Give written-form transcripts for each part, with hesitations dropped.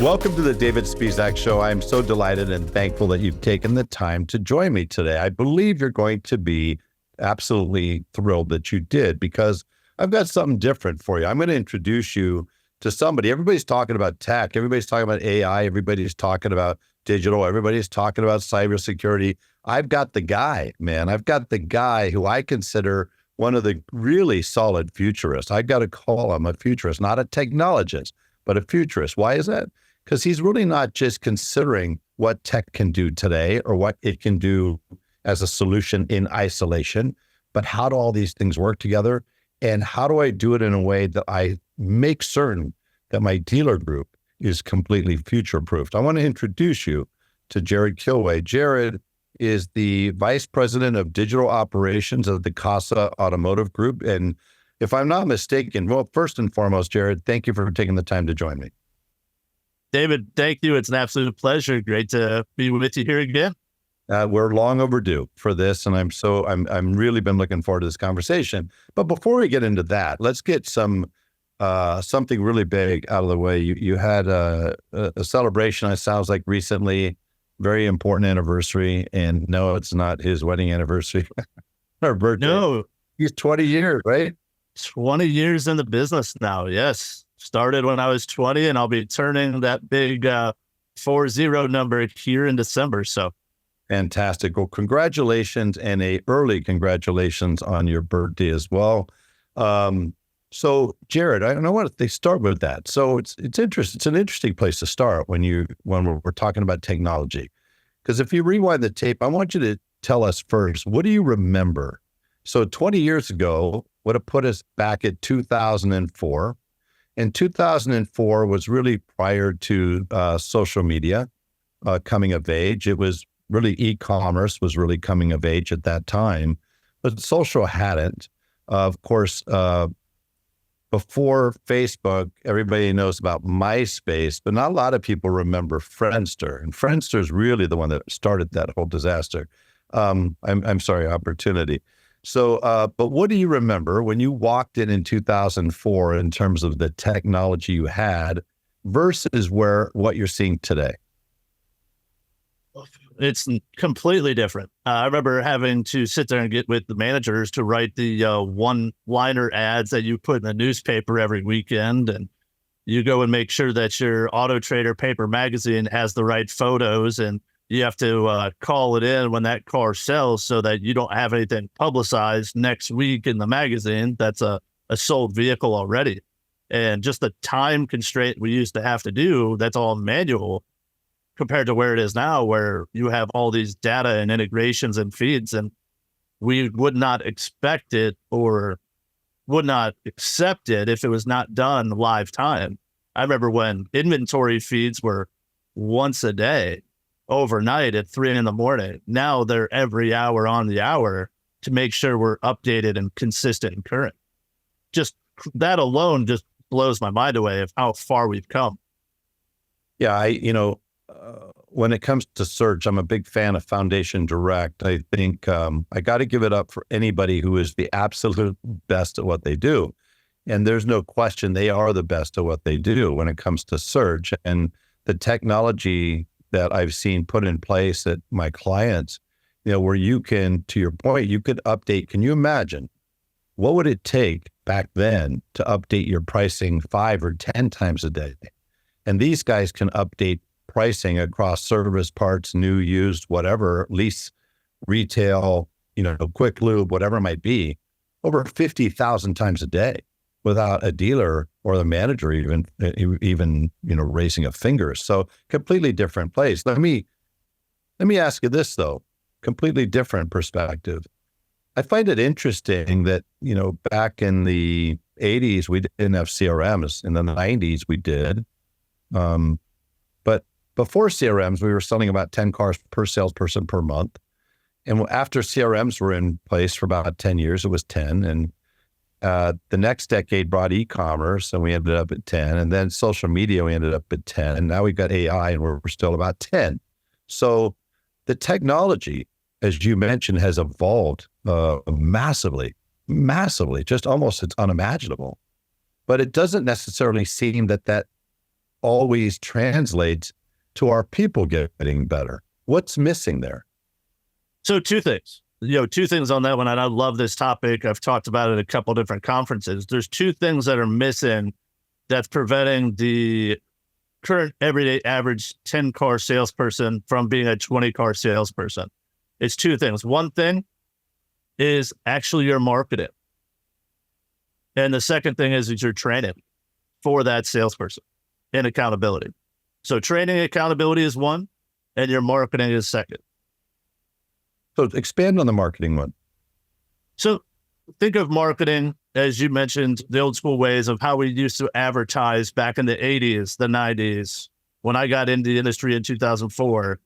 Welcome to the David Spisak Show. I'm so delighted and thankful that you've taken the time to join me today. I believe you're going to be absolutely thrilled that you did, because I've got something different for you. I'm going to introduce you to somebody. Everybody's talking about tech. Everybody's talking about AI. Everybody's talking about digital. Everybody's talking about cybersecurity. I've got the guy, man. I've got the guy who I consider one of the really solid futurists. I've got to call him a futurist, not a technologist, but a futurist. Why is that? Because he's really not just considering what tech can do today or what it can do as a solution in isolation, but how do all these things work together? And how do I do it in a way that I make certain that my dealer group is completely future-proofed? I want to introduce you to Jarrod Kilway. Jarrod is the Vice President of Digital Operations of the Casa Automotive Group. And if I'm not mistaken, well, first and foremost, Jarrod, thank you for taking the time to join me. David, thank you. It's an absolute pleasure. Great to be with you here again. We're long overdue for this, and I'm really been looking forward to this conversation. But before we get into that, let's get something really big out of the way. You had a celebration. It sounds like recently, very important anniversary, and no, it's not his wedding anniversary or birthday. No, he's 20 years, right? 20 years in the business now. Yes. Started when I was 20, and I'll be turning that big 40 number here in December. So fantastic. Well, congratulations, and a early congratulations on your birthday as well. So Jarrod, I want to start with that. So it's interesting. It's an interesting place to start when we're talking about technology, because if you rewind the tape, I want you to tell us first, what do you remember? So 20 years ago would have put us back at 2004. And 2004 was really prior to social media coming of age. It was really e-commerce was really coming of age at that time, but social hadn't. Of course, before Facebook, everybody knows about MySpace, but not a lot of people remember Friendster. And Friendster is really the one that started that whole disaster. I'm sorry, opportunity. So, but what do you remember when you walked in 2004 in terms of the technology you had versus what you're seeing today? It's completely different. I remember having to sit there and get with the managers to write the one-liner ads that you put in the newspaper every weekend. And you go and make sure that your Auto Trader paper magazine has the right photos, and you have to call it in when that car sells so that you don't have anything publicized next week in the magazine that's a sold vehicle already. And just the time constraint we used to have to do, that's all manual compared to where it is now, where you have all these data and integrations and feeds, and we would not expect it or would not accept it if it was not done live time. I remember when inventory feeds were once a day, overnight at 3 a.m. Now they're every hour on the hour to make sure we're updated and consistent and current. Just that alone just blows my mind away of how far we've come. Yeah, when it comes to search, I'm a big fan of Foundation Direct. I think I got to give it up for anybody who is the absolute best at what they do. And there's no question they are the best at what they do when it comes to search. And the technology that I've seen put in place at my clients, where you can, to your point, you could update. Can you imagine what would it take back then to update your pricing 5 or 10 times a day? And these guys can update pricing across service, parts, new, used, whatever, lease, retail, quick lube, whatever it might be, over 50,000 times a day without a dealer or the manager even raising a finger. So completely different place. Let me ask you this though, completely different perspective. I find it interesting that, back in the 80s, we didn't have CRMs. In the 90s, we did. But before CRMs, we were selling about 10 cars per salesperson per month. And after CRMs were in place for about 10 years, it was 10. And the next decade brought e-commerce, and we ended up at 10. And then social media, we ended up at 10. And now we've got AI, and we're still about 10. So the technology, as you mentioned, has evolved massively, just almost it's unimaginable. But it doesn't necessarily seem that always translates to our people getting better. What's missing there? So two things on that one. And I love this topic. I've talked about it at a couple of different conferences. There's two things that are missing that's preventing the current everyday average 10-car salesperson from being a 20-car salesperson. It's two things. One thing is actually your marketing. And the second thing is your training for that salesperson and accountability. So training accountability is one, and your marketing is second. So expand on the marketing one. So think of marketing, as you mentioned, the old school ways of how we used to advertise back in the 80s, the 90s. When I got into the industry in 2004,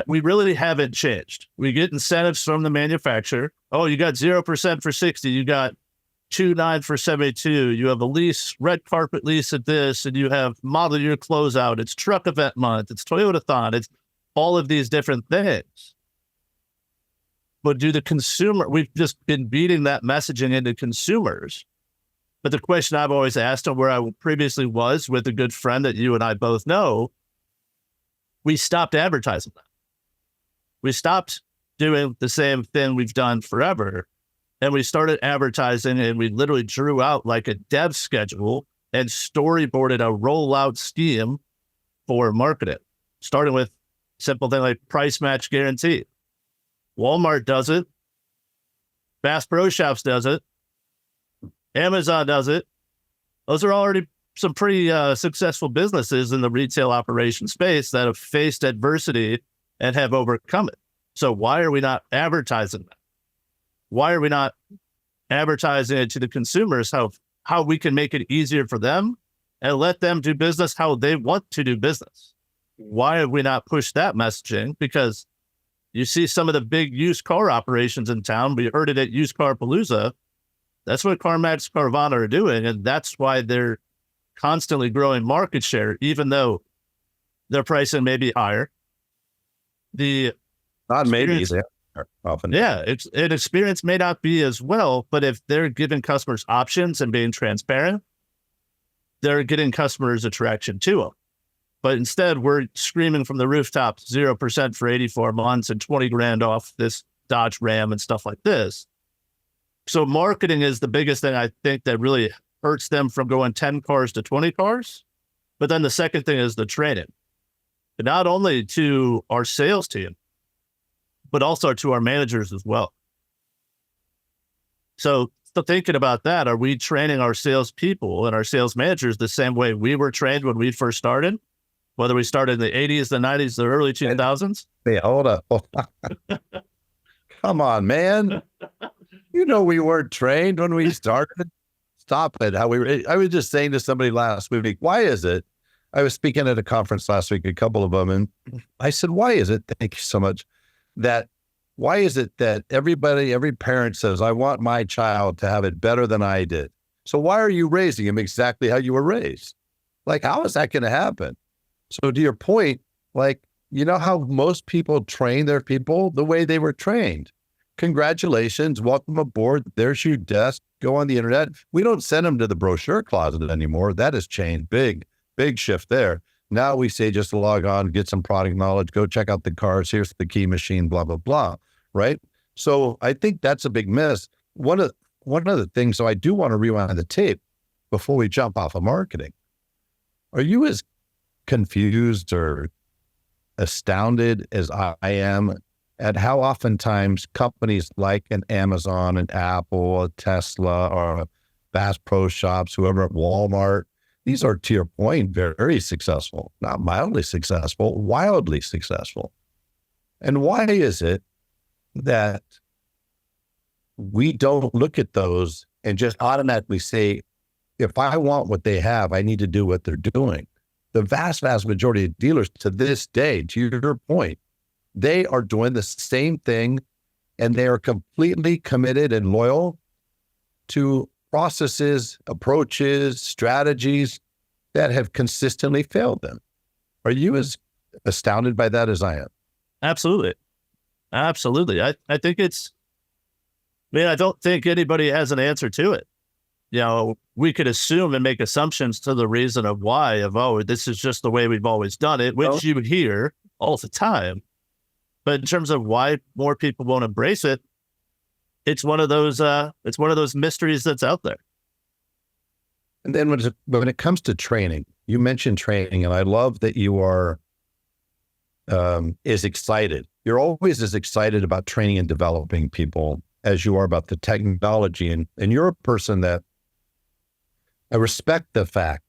we really haven't changed. We get incentives from the manufacturer. Oh, you got 0% for 60. You got 2.9 for 72. You have a lease, red carpet lease at this, and you have model year closeout. It's truck event month. It's Toyotathon. It's all of these different things. But we've just been beating that messaging into consumers. But the question I've always asked, and where I previously was with a good friend that you and I both know, we stopped advertising that. We stopped doing the same thing we've done forever. And we started advertising, and we literally drew out like a dev schedule and storyboarded a rollout scheme for marketing, starting with simple thing like price match guarantee. Walmart does it. Bass Pro Shops does it. Amazon does it. Those are already some pretty successful businesses in the retail operation space that have faced adversity and have overcome it. So why are we not advertising that? Why are we not advertising it to the consumers, how we can make it easier for them and let them do business how they want to do business? Why have we not pushed that messaging? Because you see some of the big used car operations in town. We heard it at Used Car Palooza. That's what CarMax, Carvana are doing, and that's why they're constantly growing market share, even though their pricing may be higher. Often. Yeah, an experience may not be as well, but if they're giving customers options and being transparent, they're getting customers' attraction to them. But instead, we're screaming from the rooftops, 0% for 84 months and 20 grand off this Dodge Ram and stuff like this. So marketing is the biggest thing I think that really hurts them from going 10 cars to 20 cars. But then the second thing is the training. But not only to our sales team, but also to our managers as well. So thinking about that, are we training our salespeople and our sales managers the same way we were trained when we first started? Whether we started in the 80s, the 90s, the early 2000s? Hey, hold up. Come on, man. You know we weren't trained when we started. Stop it. I was just saying to somebody last week, why is it? I was speaking at a conference last week, a couple of them, and I said, why is it? Thank you so much. Why is it that every parent says, I want my child to have it better than I did? So why are you raising him exactly how you were raised? Like, how is that going to happen? So to your point, like, you know how most people train their people? The way they were trained. Congratulations, welcome aboard. There's your desk. Go on the internet. We don't send them to the brochure closet anymore. That has changed. Big shift there. Now we say just log on, get some product knowledge, go check out the cars. Here's the key machine, blah, blah, blah. Right? So I think that's a big miss. One of the things, so I do want to rewind the tape before we jump off of marketing. Are you as confused or astounded as I am at how oftentimes companies like an Amazon, an Apple, a Tesla, or a Bass Pro Shops, whoever at Walmart, these are, to your point, very successful, not mildly successful, wildly successful. And why is it that we don't look at those and just automatically say, if I want what they have, I need to do what they're doing? The vast majority of dealers to this day, to your point, they are doing the same thing, and they are completely committed and loyal to processes, approaches, strategies that have consistently failed them. Are you as astounded by that as I am? Absolutely. I think I don't think anybody has an answer to it. we could assume and make assumptions to the reason of why this is just the way we've always done it, which you hear all the time. But in terms of why more people won't embrace it, it's one of those mysteries that's out there. And then when it comes to training, you mentioned training, and I love that you are is excited. You're always as excited about training and developing people as you are about the technology. And you're a person that I respect the fact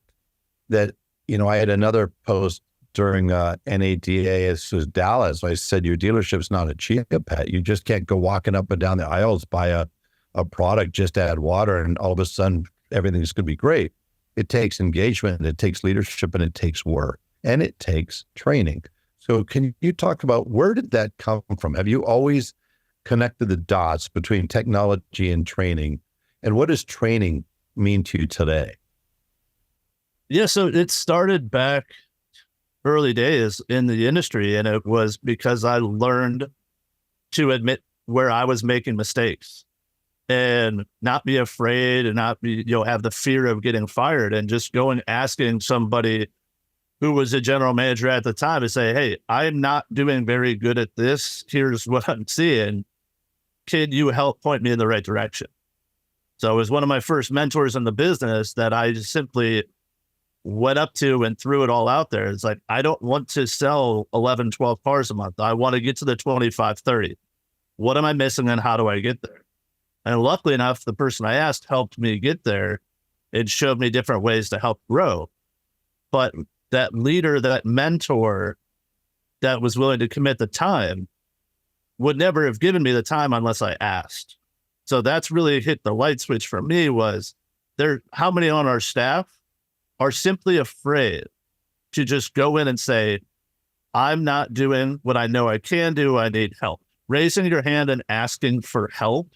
that, I had another post during NADA, this was Dallas. I said, your dealership's not a chia pet. You just can't go walking up and down the aisles, buy a product, just add water, and all of a sudden everything's going to be great. It takes engagement, and it takes leadership, and it takes work, and it takes training. So can you talk about where did that come from? Have you always connected the dots between technology and training? And what does training mean to you today? Yeah, so it started back early days in the industry, and it was because I learned to admit where I was making mistakes and not be afraid and not be, have the fear of getting fired, and just go and asking somebody who was a general manager at the time to say, hey, I'm not doing very good at this. Here's what I'm seeing. Can you help point me in the right direction? So it was one of my first mentors in the business that I just simply went up to and threw it all out there. It's like, I don't want to sell 11, 12 cars a month. I want to get to the 25, 30. What am I missing, and how do I get there? And luckily enough, the person I asked helped me get there. It showed me different ways to help grow. But that leader, that mentor that was willing to commit the time would never have given me the time unless I asked. So that's really hit the light switch for me. Was there, how many on our staff are simply afraid to just go in and say, I'm not doing what I know I can do. I need help. Raising your hand and asking for help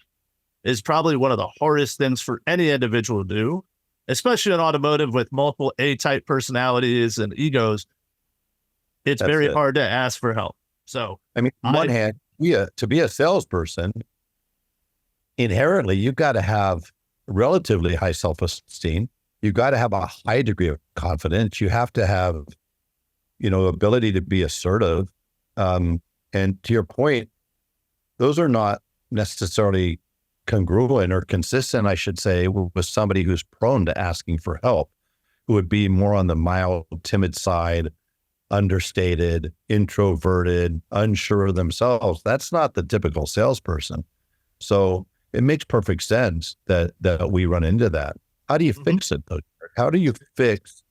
is probably one of the hardest things for any individual to do, especially in automotive with multiple A-type personalities and egos. It's very hard to ask for help. So, on one hand, to be a salesperson, inherently, you've got to have relatively high self-esteem. You've got to have a high degree of confidence. You have to have, ability to be assertive. And to your point, those are not necessarily congruent or consistent, I should say, with somebody who's prone to asking for help, who would be more on the mild, timid side, understated, introverted, unsure of themselves. That's not the typical salesperson. So it makes perfect sense that we run into that. How do you fix it, though? How do you fix,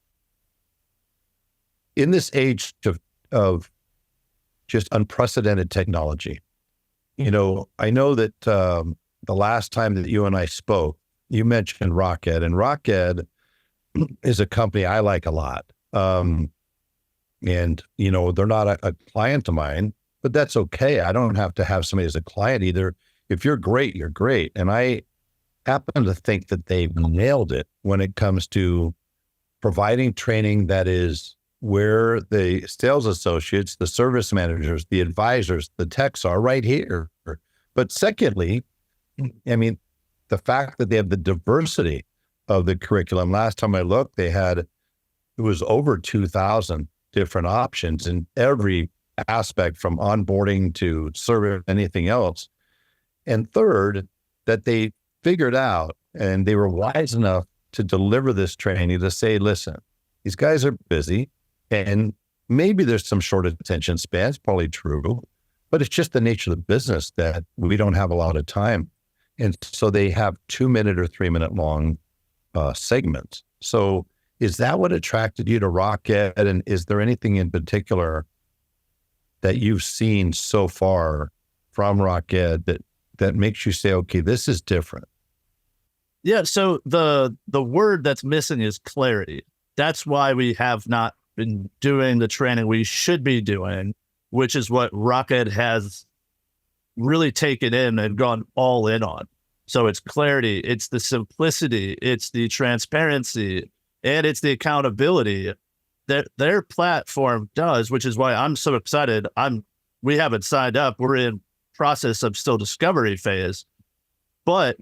in this age of just unprecedented technology? I know that the last time that you and I spoke, you mentioned Rocked, and Rocked is a company I like a lot. And, they're not a client of mine, but that's okay. I don't have to have somebody as a client either. If you're great, you're great. And I happen to think that they've nailed it when it comes to providing training that is where the sales associates, the service managers, the advisors, the techs are right here. But secondly, the fact that they have the diversity of the curriculum. Last time I looked, it was over 2,000 different options in every aspect, from onboarding to service, anything else. And third, that they figured out, and they were wise enough to deliver this training to say, listen, these guys are busy, and maybe there's some short attention spans, probably true, but it's just the nature of the business that we don't have a lot of time. And so they have 2-minute or 3-minute long segments. So is that what attracted you to Rocked? And is there anything in particular that you've seen so far from Rocked that makes you say, okay, this is different? Yeah. So the word that's missing is clarity. That's why we have not been doing the training we should be doing, which is what Rocked has really taken in and gone all in on. So it's clarity, it's the simplicity, it's the transparency, and it's the accountability that their platform does, which is why I'm so excited. We haven't signed up. We're in process of still discovery phase, but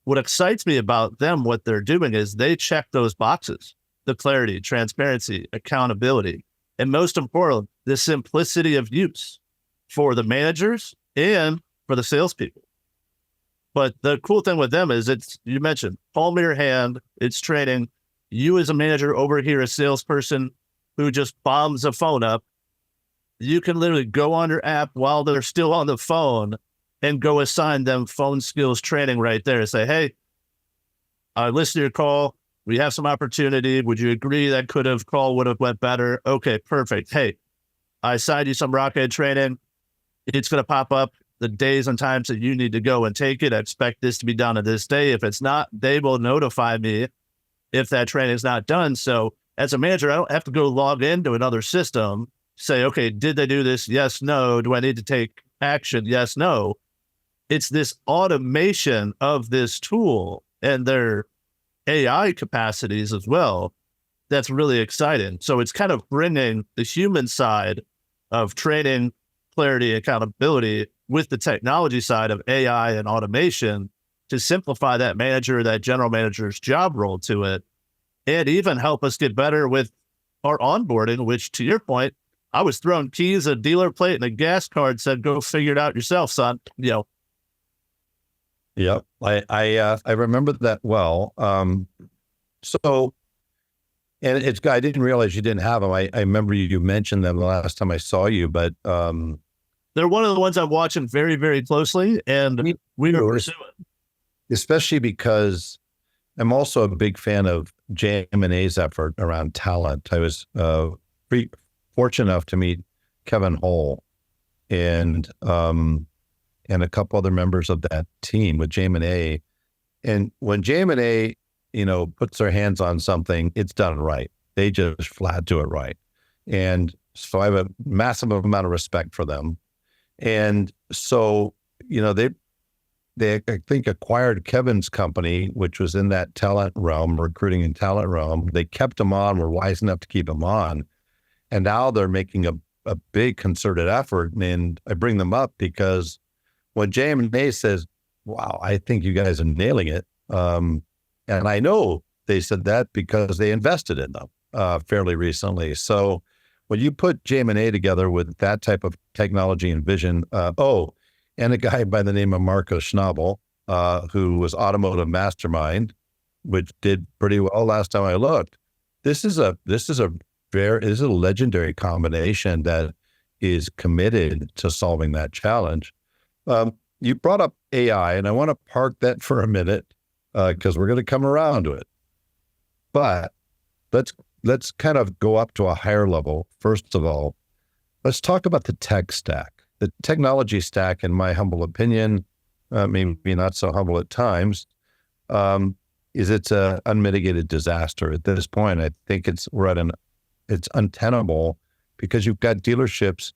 what excites me about them, what they're doing is they check those boxes, the clarity, transparency, accountability, and most important, the simplicity of use for the managers and for the salespeople. But the cool thing with them is you mentioned, palm of your hand, it's training. You as a manager over here, a salesperson who just bombs a phone up, you can literally go on your app while they're still on the phone and go assign them phone skills training right there. Say, hey, I listened to your call. We have some opportunity. Would you agree that call would have went better? Okay, perfect. Hey, I assigned you some Rockhead training. It's going to pop up the days and times that you need to go and take it. I expect this to be done on this day. If it's not, they will notify me if that training is not done. So as a manager, I don't have to go log into another system, say, okay, did they do this? Yes, no. Do I need to take action? Yes, no. It's this automation of this tool and their AI capacities as well that's really exciting. So it's kind of bringing the human side of training, clarity, accountability with the technology side of AI and automation to simplify that manager, that general manager's job role to it, and even help us get better with our onboarding, which, to your point, I was throwing keys, a dealer plate, and a gas card, said, go figure it out yourself, son. Yep. I remember that well. So, and I didn't realize you didn't have them. I remember you mentioned them the last time I saw you, but they're one of the ones I'm watching very, very closely, and we are pursuing. Especially because I'm also a big fan of JM&A's effort around talent. I was pretty fortunate enough to meet Kevin Hull and a couple other members of that team with JM&A. And when JM&A, puts their hands on something, it's done right. They just flat do it right. And so I have a massive amount of respect for them. And so, they I think acquired Kevin's company, which was in that talent realm, recruiting and talent realm. They kept him on, were wise enough to keep him on. And now they're making a big concerted effort. And I bring them up because when JM&A says, wow, I think you guys are nailing it. And I know they said that because they invested in them fairly recently. So when you put JM&A together with that type of technology and vision, and a guy by the name of Marco Schnabel, who was Automotive Mastermind, which did pretty well last time I looked. This is a legendary combination that is committed to solving that challenge. You brought up AI, and I want to park that for a minute because we're going to come around to it. But let's kind of go up to a higher level. First of all, let's talk about the tech stack. The technology stack, in my humble opinion, maybe not so humble at times, is it's an unmitigated disaster at this point. I think it's untenable because you've got dealerships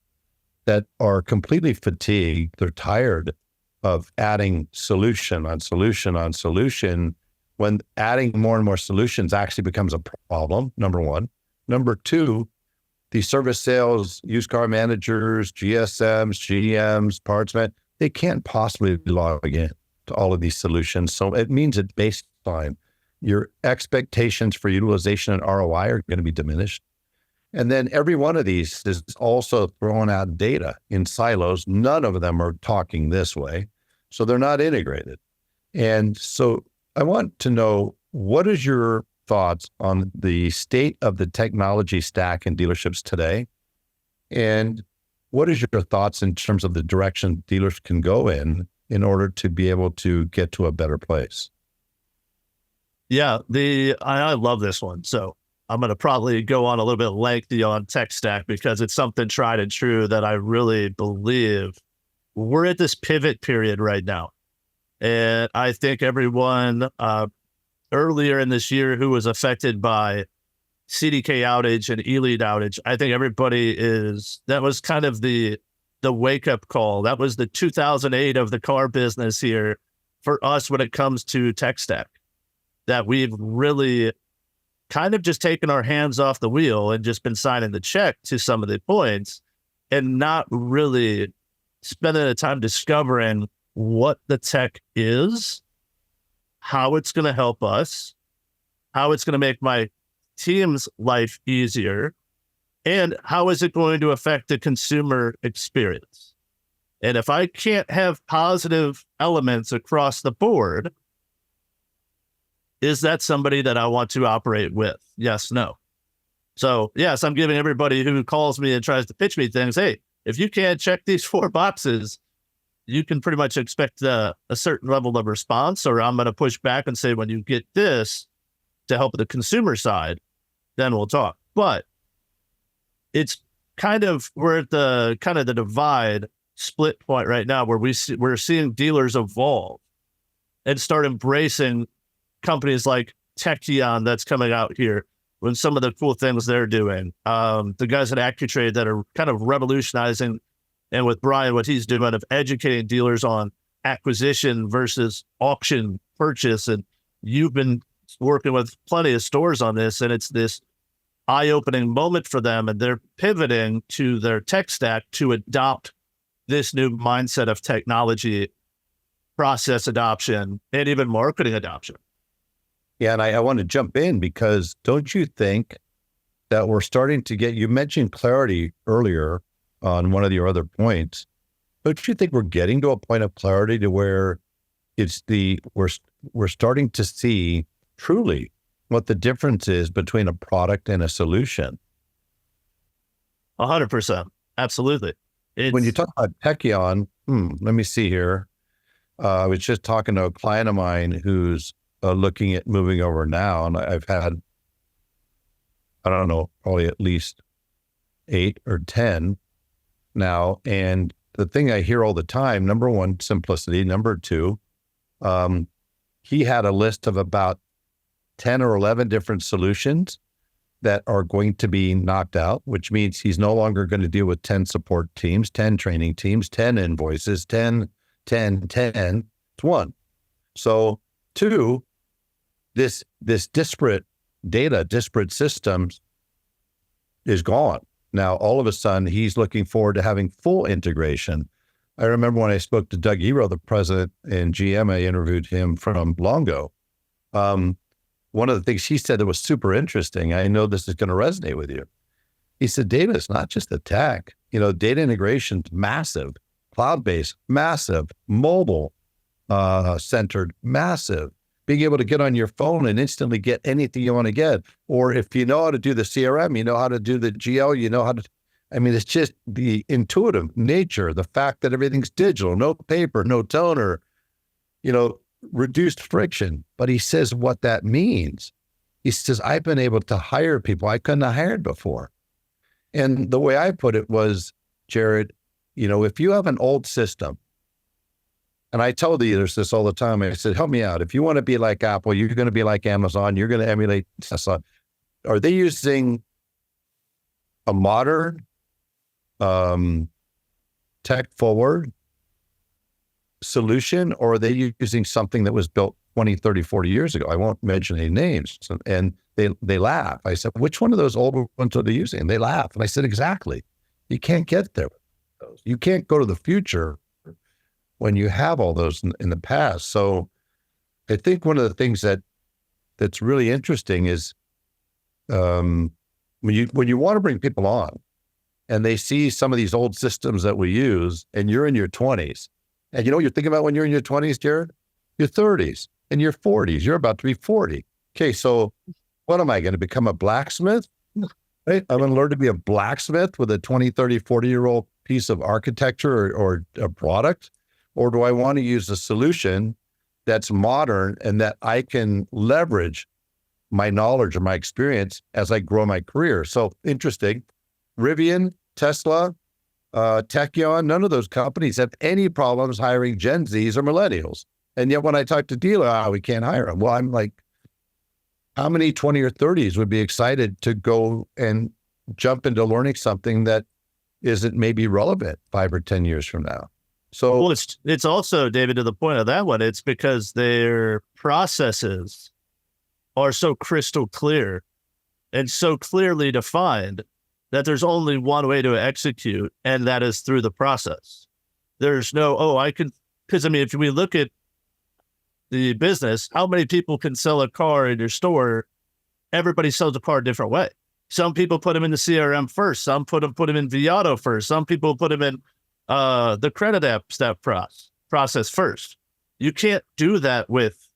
that are completely fatigued. They're tired of adding solution on solution on solution when adding more and more solutions actually becomes a problem, number one. Number two, the service sales, used car managers, GSMs, GMs, parts men, they can't possibly log in to all of these solutions. So it means at baseline, your expectations for utilization and ROI are going to be diminished. And then every one of these is also throwing out data in silos. None of them are talking this way. So they're not integrated. And so I want to know, what is your thoughts on the state of the technology stack in dealerships today? And what is your thoughts in terms of the direction dealers can go in order to be able to get to a better place? Yeah, I love this one. So I'm going to probably go on a little bit lengthy on tech stack because it's something tried and true that I really believe we're at this pivot period right now. And I think everyone earlier in this year who was affected by CDK outage and E-lead outage, I think everybody that was kind of the wake up call. That was the 2008 of the car business here for us when it comes to tech stack, that we've really kind of just taken our hands off the wheel and just been signing the check to some of the points and not really spending the time discovering what the tech is how it's going to help us, how it's going to make my team's life easier, and how is it going to affect the consumer experience. And if I can't have positive elements across the board, is that somebody that I want to operate with? Yes, no. So yes, I'm giving everybody who calls me and tries to pitch me things, hey, if you can't check these 4 boxes, you can pretty much expect a certain level of response, or I'm going to push back and say, when you get this to help the consumer side, then we'll talk. But it's kind of, we're at the kind of the divide split point right now where we're seeing dealers evolve and start embracing companies like Techion that's coming out here with some of the cool things they're doing. The guys at AccuTrade that are kind of revolutionizing, and with Brian, what he's doing of educating dealers on acquisition versus auction purchase. And you've been working with plenty of stores on this, and it's this eye-opening moment for them, and they're pivoting to their tech stack to adopt this new mindset of technology, process adoption, and even marketing adoption. Yeah, and I want to jump in because don't you think that we're starting to get, you mentioned clarity earlier on one of your other points. Don't you think we're getting to a point of clarity to where we're starting to see truly what the difference is between a product and a solution? 100%. Absolutely. When you talk about Techion, let me see here. I was just talking to a client of mine who's looking at moving over now, and I've had, I don't know, probably at least 8 or 10 now. And the thing I hear all the time, number one, simplicity. Number two, he had a list of about 10 or 11 different solutions that are going to be knocked out, which means he's no longer going to deal with 10 support teams, 10 training teams, 10 invoices, 10. It's one. So 2, this disparate data, disparate systems is gone. Now, all of a sudden, he's looking forward to having full integration. I remember when I spoke to Doug Ero, the president in GM, I interviewed him from Longo. One of the things he said that was super interesting, I know this is going to resonate with you. He said, data is not just the tech. Data integration's massive, cloud-based, massive, mobile centered, massive. Being able to get on your phone and instantly get anything you want to get. Or if you know how to do the CRM, you know how to do the GL, you know how to, it's just the intuitive nature, the fact that everything's digital, no paper, no toner, reduced friction. But he says what that means. He says, I've been able to hire people I couldn't have hired before. And the way I put it was, Jarrod, if you have an old system, and I tell dealers this all the time, I said, help me out. If you want to be like Apple, you're going to be like Amazon, you're going to emulate Tesla. Are they using a modern, tech-forward solution, or are they using something that was built 20, 30, 40 years ago? I won't mention any names. And they laugh. I said, which one of those old ones are they using? And they laugh. And I said, exactly. You can't get there with those. You can't go to the future when you have all those in the past. So I think one of the things that's really interesting is when you want to bring people on and they see some of these old systems that we use, and you're in your 20s, and you know what you're thinking about when you're in your 20s, Jarrod? Your 30s and your 40s. You're about to be 40. Okay, so what am I going to become, a blacksmith? Right? I'm going to learn to be a blacksmith with a 20, 30, 40-year-old piece of architecture or a product? Or do I want to use a solution that's modern and that I can leverage my knowledge or my experience as I grow my career? So interesting. Rivian, Tesla, Techion, none of those companies have any problems hiring Gen Zs or millennials. And yet when I talk to dealer, we can't hire them. Well, I'm like, how many 20 or 30s would be excited to go and jump into learning something that isn't maybe relevant 5 or 10 years from now? So, well, it's also, David, to the point of that one, it's because their processes are so crystal clear and so clearly defined that there's only one way to execute, and that is through the process. There's no, because if we look at the business, how many people can sell a car in your store? Everybody sells a car a different way. Some people put them in the CRM first. Some put them in Viato first. Some people put them in the credit app step process first. You can't do that with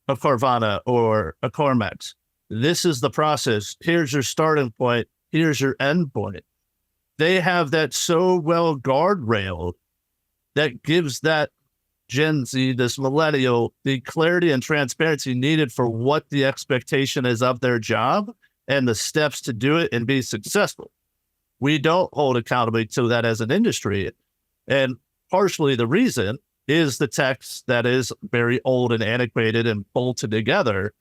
a Carvana or a CarMax. This is the process. Here's your starting point. Here's your end point. They have that so well guardrailed that gives that Gen Z, this millennial, the clarity and transparency needed for what the expectation is of their job and the steps to do it and be successful. We don't hold accountability to that as an industry. And partially the reason is the text that is very old and antiquated and bolted together.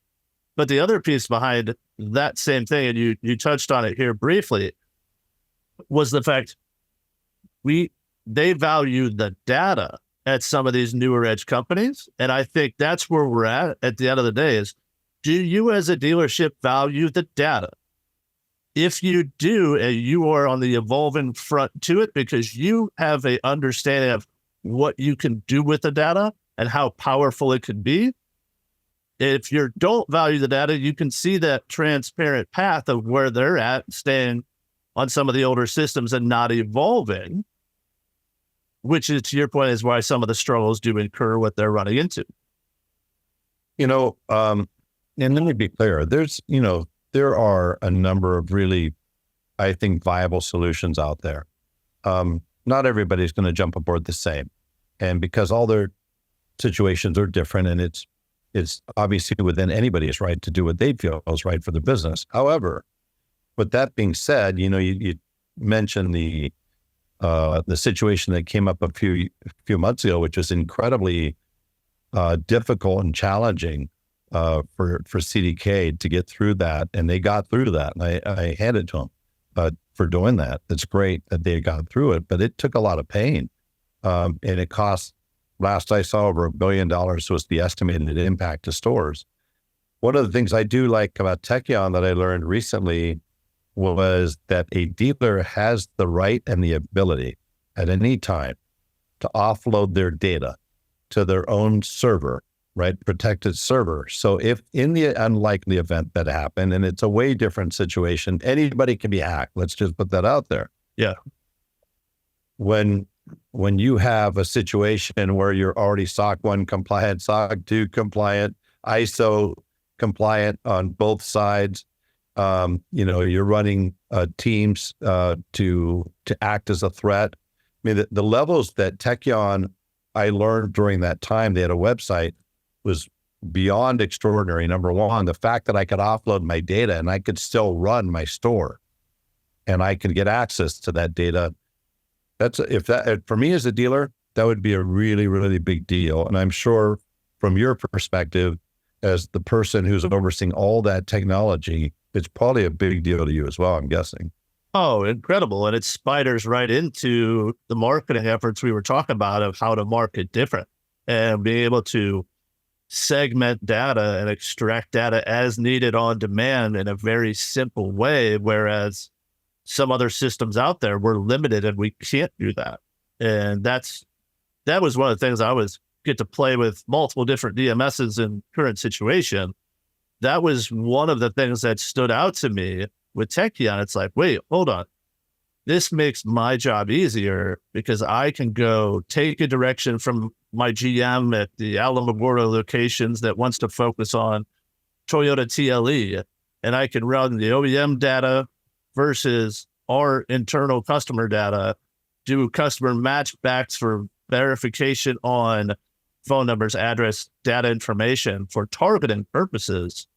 But the other piece behind that same thing, and you touched on it here briefly, was the fact they value the data at some of these newer edge companies. And I think that's where we're at the end of the day is, do you as a dealership value the data? If you do, and you are on the evolving front to it because you have a understanding of what you can do with the data and how powerful it can be. If you don't value the data, you can see that transparent path of where they're at, staying on some of the older systems and not evolving, which is, to your point, is why some of the struggles do incur what they're running into. And let me be clear, there are a number of really, I think, viable solutions out there. Not everybody's going to jump aboard the same. And because all their situations are different, and it's obviously within anybody's right to do what they feel is right for the business. However, with that being said, you mentioned the situation that came up a few months ago, which was incredibly difficult and challenging for CDK to get through that, and they got through that. And I hand it to them for doing that. It's great that they got through it, but it took a lot of pain, and it cost. Last I saw, over $1 billion was the estimated impact to stores. One of the things I do like about Tekion that I learned recently was that a dealer has the right and the ability at any time to offload their data to their own server, right? Protected server. So if in the unlikely event that happened, and it's a way different situation, anybody can be hacked. Let's just put that out there. Yeah. When you have a situation where you're already SOC 1 compliant, SOC 2 compliant, ISO compliant on both sides, you're running teams to act as a threat. I mean, the levels that Tekion, I learned during that time, they had a website, was beyond extraordinary. Number one, the fact that I could offload my data and I could still run my store and I could get access to that data. For me as a dealer, that would be a really, really big deal. And I'm sure from your perspective, as the person who's overseeing all that technology, it's probably a big deal to you as well, I'm guessing. Oh, incredible. And it spiders right into the marketing efforts we were talking about of how to market different and being able to segment data and extract data as needed on demand in a very simple way, whereas some other systems out there were limited and we can't do that. And that was one of the things I get to play with multiple different DMSs in current situation. That was one of the things that stood out to me with Tekion. It's like, wait, hold on. This makes my job easier because I can go take a direction from my GM at the Alamogordo locations that wants to focus on Toyota TLE, and I can run the OEM data versus our internal customer data, do customer matchbacks for verification on phone numbers, address, data information for targeting purposes.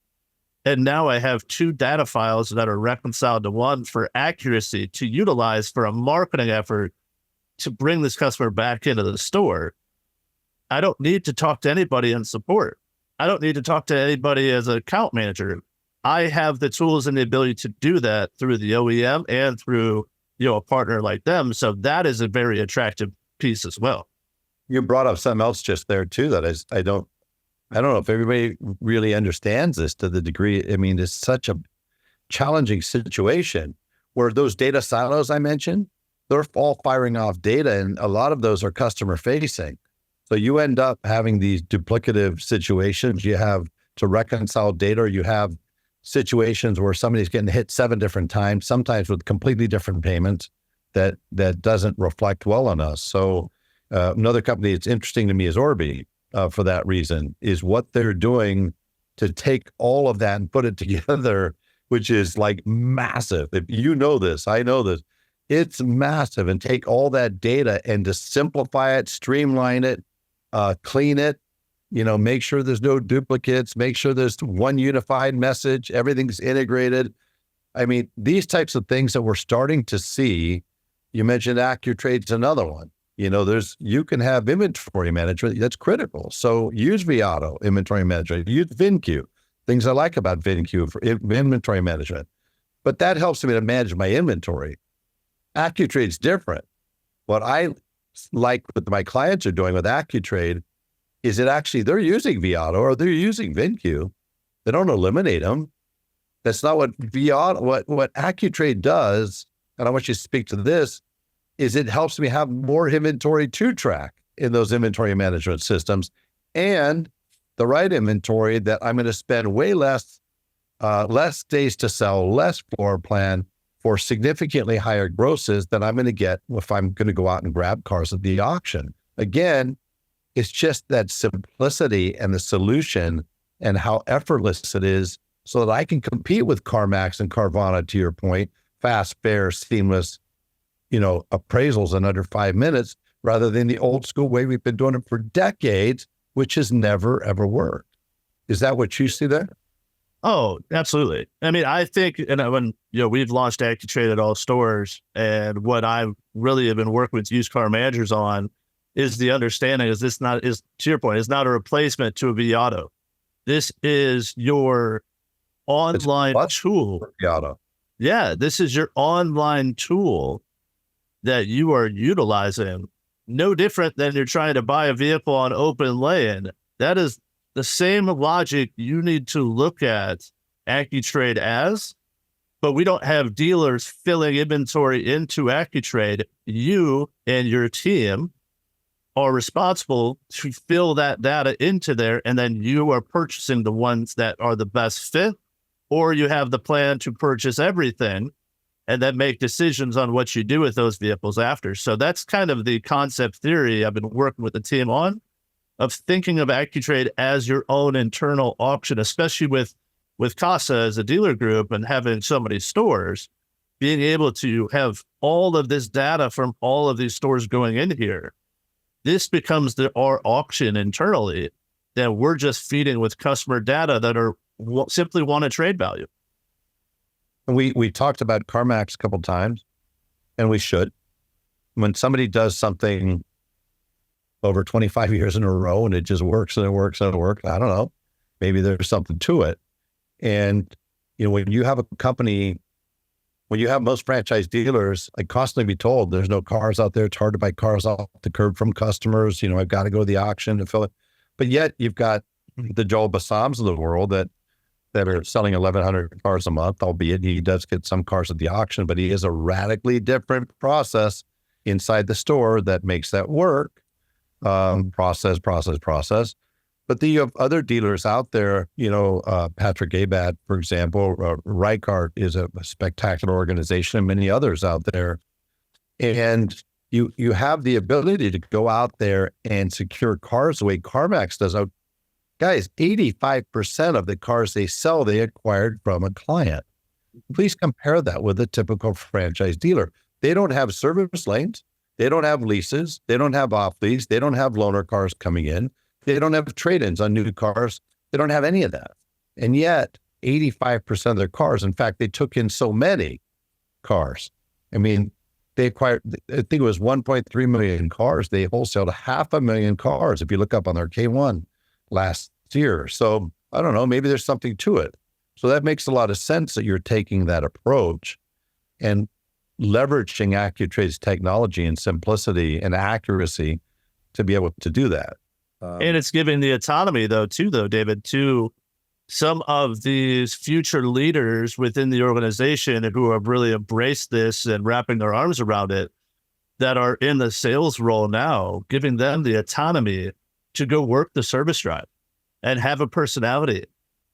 And now I have two data files that are reconciled to one for accuracy to utilize for a marketing effort to bring this customer back into the store. I don't need to talk to anybody in support. I don't need to talk to anybody as an account manager. I have the tools and the ability to do that through the OEM and through, a partner like them. So that is a very attractive piece as well. You brought up something else just there too, that is, I don't know if everybody really understands this to the degree. I mean, it's such a challenging situation where those data silos I mentioned, they're all firing off data, and a lot of those are customer facing. So you end up having these duplicative situations. You have to reconcile data, or you have situations where somebody's getting hit 7 different times, sometimes with completely different payments that doesn't reflect well on us. So another company that's interesting to me is Orbi, for that reason, is what they're doing to take all of that and put it together, which is like massive. If you know this, I know this, it's massive, and take all that data and to simplify it, streamline it, clean it, make sure there's no duplicates, make sure there's one unified message, everything's integrated. I mean, these types of things that we're starting to see. You mentioned AccuTrade's another one. You can have inventory management that's critical. So use Viato inventory management, use VinQ, things I like about VinQ for inventory management, but that helps me to manage my inventory. AccuTrade's different. What I like what my clients are doing with AccuTrade is that actually they're using Viato or they're using VinQ. They don't eliminate them. That's not what Viato, what AccuTrade does, and I want you to speak to this, is it helps me have more inventory to track in those inventory management systems, and the right inventory that I'm going to spend way less days to sell, less floor plan, for significantly higher grosses than I'm going to get if I'm going to go out and grab cars at the auction. Again, it's just that simplicity and the solution and how effortless it is, so that I can compete with CarMax and Carvana, to your point, fast, fair, seamless, appraisals in under 5 minutes, rather than the old school way we've been doing it for decades, which has never, ever worked. Is that what you see there? Oh, absolutely. I mean, I think, and when, we've launched AccuTrade at all stores, and what I really have been working with used car managers on is the understanding is to your point, is not a replacement to a Viato. This is your online tool. Viato. Yeah, this is your online tool that you are utilizing. No different than you're trying to buy a vehicle on open lane. That is the same logic you need to look at AccuTrade as, but we don't have dealers filling inventory into AccuTrade. You and your team are responsible to fill that data into there, and then you are purchasing the ones that are the best fit, or you have the plan to purchase everything and then make decisions on what you do with those vehicles after. So that's kind of the concept theory I've been working with the team on, of thinking of AccuTrade as your own internal auction, especially with Casa as a dealer group and having so many stores, being able to have all of this data from all of these stores going in here. This becomes our auction internally that we're just feeding with customer data that are simply want to trade value. And we talked about CarMax a couple of times, and we should. When somebody does something over 25 years in a row and it just works and it works and it works, I don't know, maybe there's something to it. And, when you have a company, when you have most franchise dealers, I constantly be told there's no cars out there. It's hard to buy cars off the curb from customers. I've got to go to the auction to fill it. But yet you've got the Joel Bassams of the world that are selling 1,100 cars a month, albeit he does get some cars at the auction, but he has a radically different process inside the store that makes that work. Process. But then you have other dealers out there, Patrick Abad, for example, Reichart is a spectacular organization, and many others out there. And you have the ability to go out there and secure cars the way CarMax does. Guys, 85% of the cars they sell, they acquired from a client. Please compare that with a typical franchise dealer. They don't have service lanes. They don't have leases. They don't have off-lease. They don't have loaner cars coming in. They don't have trade-ins on new cars. They don't have any of that. And yet, 85% of their cars, in fact, they took in so many cars. I mean, they acquired, I think it was 1.3 million cars. They wholesaled 500,000 cars, if you look up on their K1 last year. So I don't know, maybe there's something to it. So that makes a lot of sense that you're taking that approach and leveraging AccuTrade's technology and simplicity and accuracy to be able to do that. And it's giving the autonomy, David, to some of these future leaders within the organization who have really embraced this and wrapping their arms around it. that are in the sales role now, giving them the autonomy to go work the service drive and have a personality.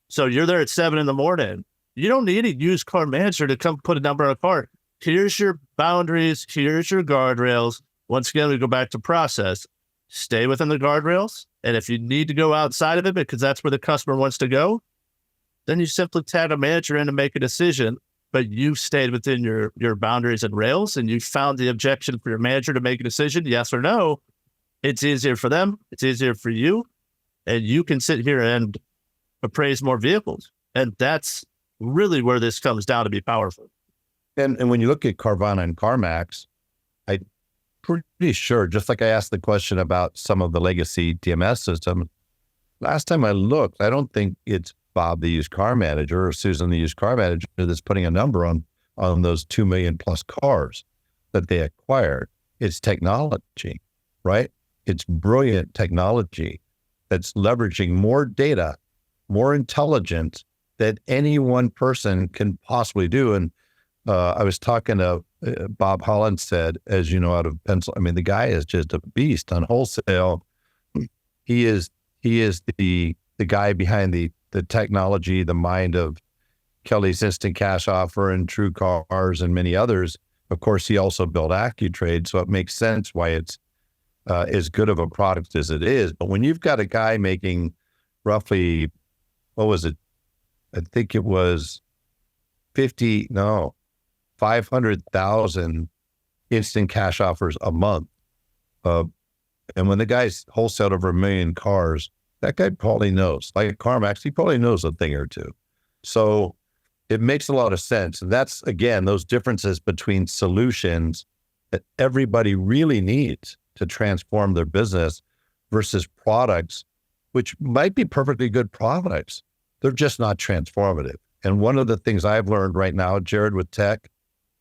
So you're there at 7 a.m. You don't need a used car manager to come put a number on a car. Here's your boundaries. Here's your guardrails. Once again, we go back to process. Stay within the guardrails. And if you need to go outside of it because that's where the customer wants to go, then you simply tag a manager in to make a decision, but you stayed within your boundaries and rails, and you found the objection for your manager to make a decision, yes or no. It's easier for them. It's easier for you. And you can sit here and appraise more vehicles. And that's really where this comes down to be powerful. And when you look at Carvana and CarMax, I'm pretty sure, just like I asked the question about some of the legacy DMS systems, last time I looked, I don't think it's Bob, the used car manager, or Susan, the used car manager, that's putting a number on those 2 million plus cars that they acquired. It's technology, right? It's brilliant technology that's leveraging more data, more intelligence that any one person can possibly do. And I was talking to Bob Holland said, as you know, out of Pennsylvania, I mean, the guy is just a beast on wholesale. He is the guy behind the technology, the mind of Kelly's Instant Cash Offer and True Cars and many others. Of course, he also built AccuTrade, so it makes sense why it's as good of a product as it is. But when you've got a guy making roughly, what was it? I think it was 500,000 instant cash offers a month. And when the guy's wholesaled over 1 million cars, that guy probably knows, like CarMax, he probably knows a thing or two. So it makes a lot of sense. And that's, again, those differences between solutions that everybody really needs to transform their business versus products, which might be perfectly good products. They're just not transformative. And one of the things I've learned right now, Jarrod, with tech,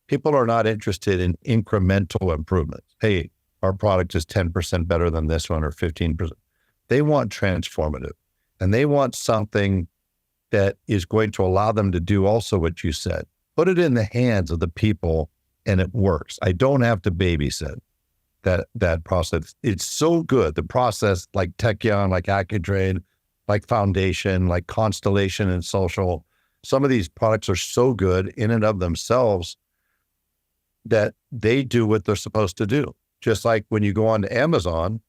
people are not interested in incremental improvements. Hey, our product is 10% better than this one or 15%. They want transformative, and they want something that is going to allow them to do also what you said. Put it in the hands of the people and it works. I don't have to babysit that process. It's so good. The process, like Tekion, like AccuTrade, like Foundation, like Constellation and Social, some of these products are so good in and of themselves that they do what they're supposed to do. Just like when you go on to Amazon,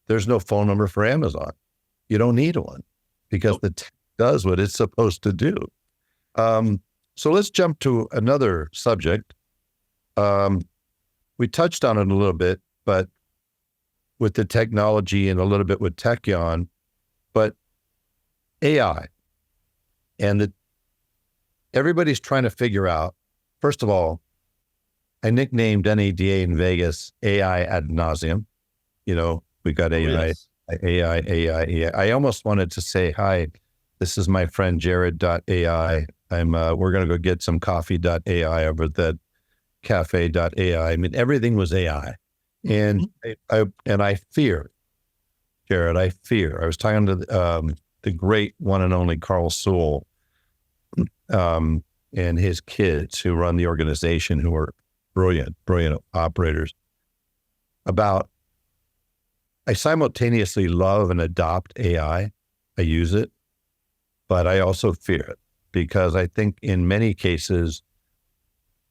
there's no phone number for Amazon. You don't need one because the tech does what it's supposed to do. So let's jump to another subject. We touched on it a little bit, but with the technology and a little bit with Tekion, but AI and everybody's trying to figure out, first of all, I nicknamed NADA in Vegas AI ad nauseum. You know, we got AI, Yes. AI. I almost wanted to say, hi, this is my friend Jarrod.ai. We're going to go get some coffee.ai over at that cafe.ai. I mean, everything was AI. And I fear, Jarrod, I was talking to the great one and only Carl Sewell and his kids who run the organization, who are brilliant operators, about, I simultaneously love and adopt AI. I use it, but I also fear it because I think in many cases,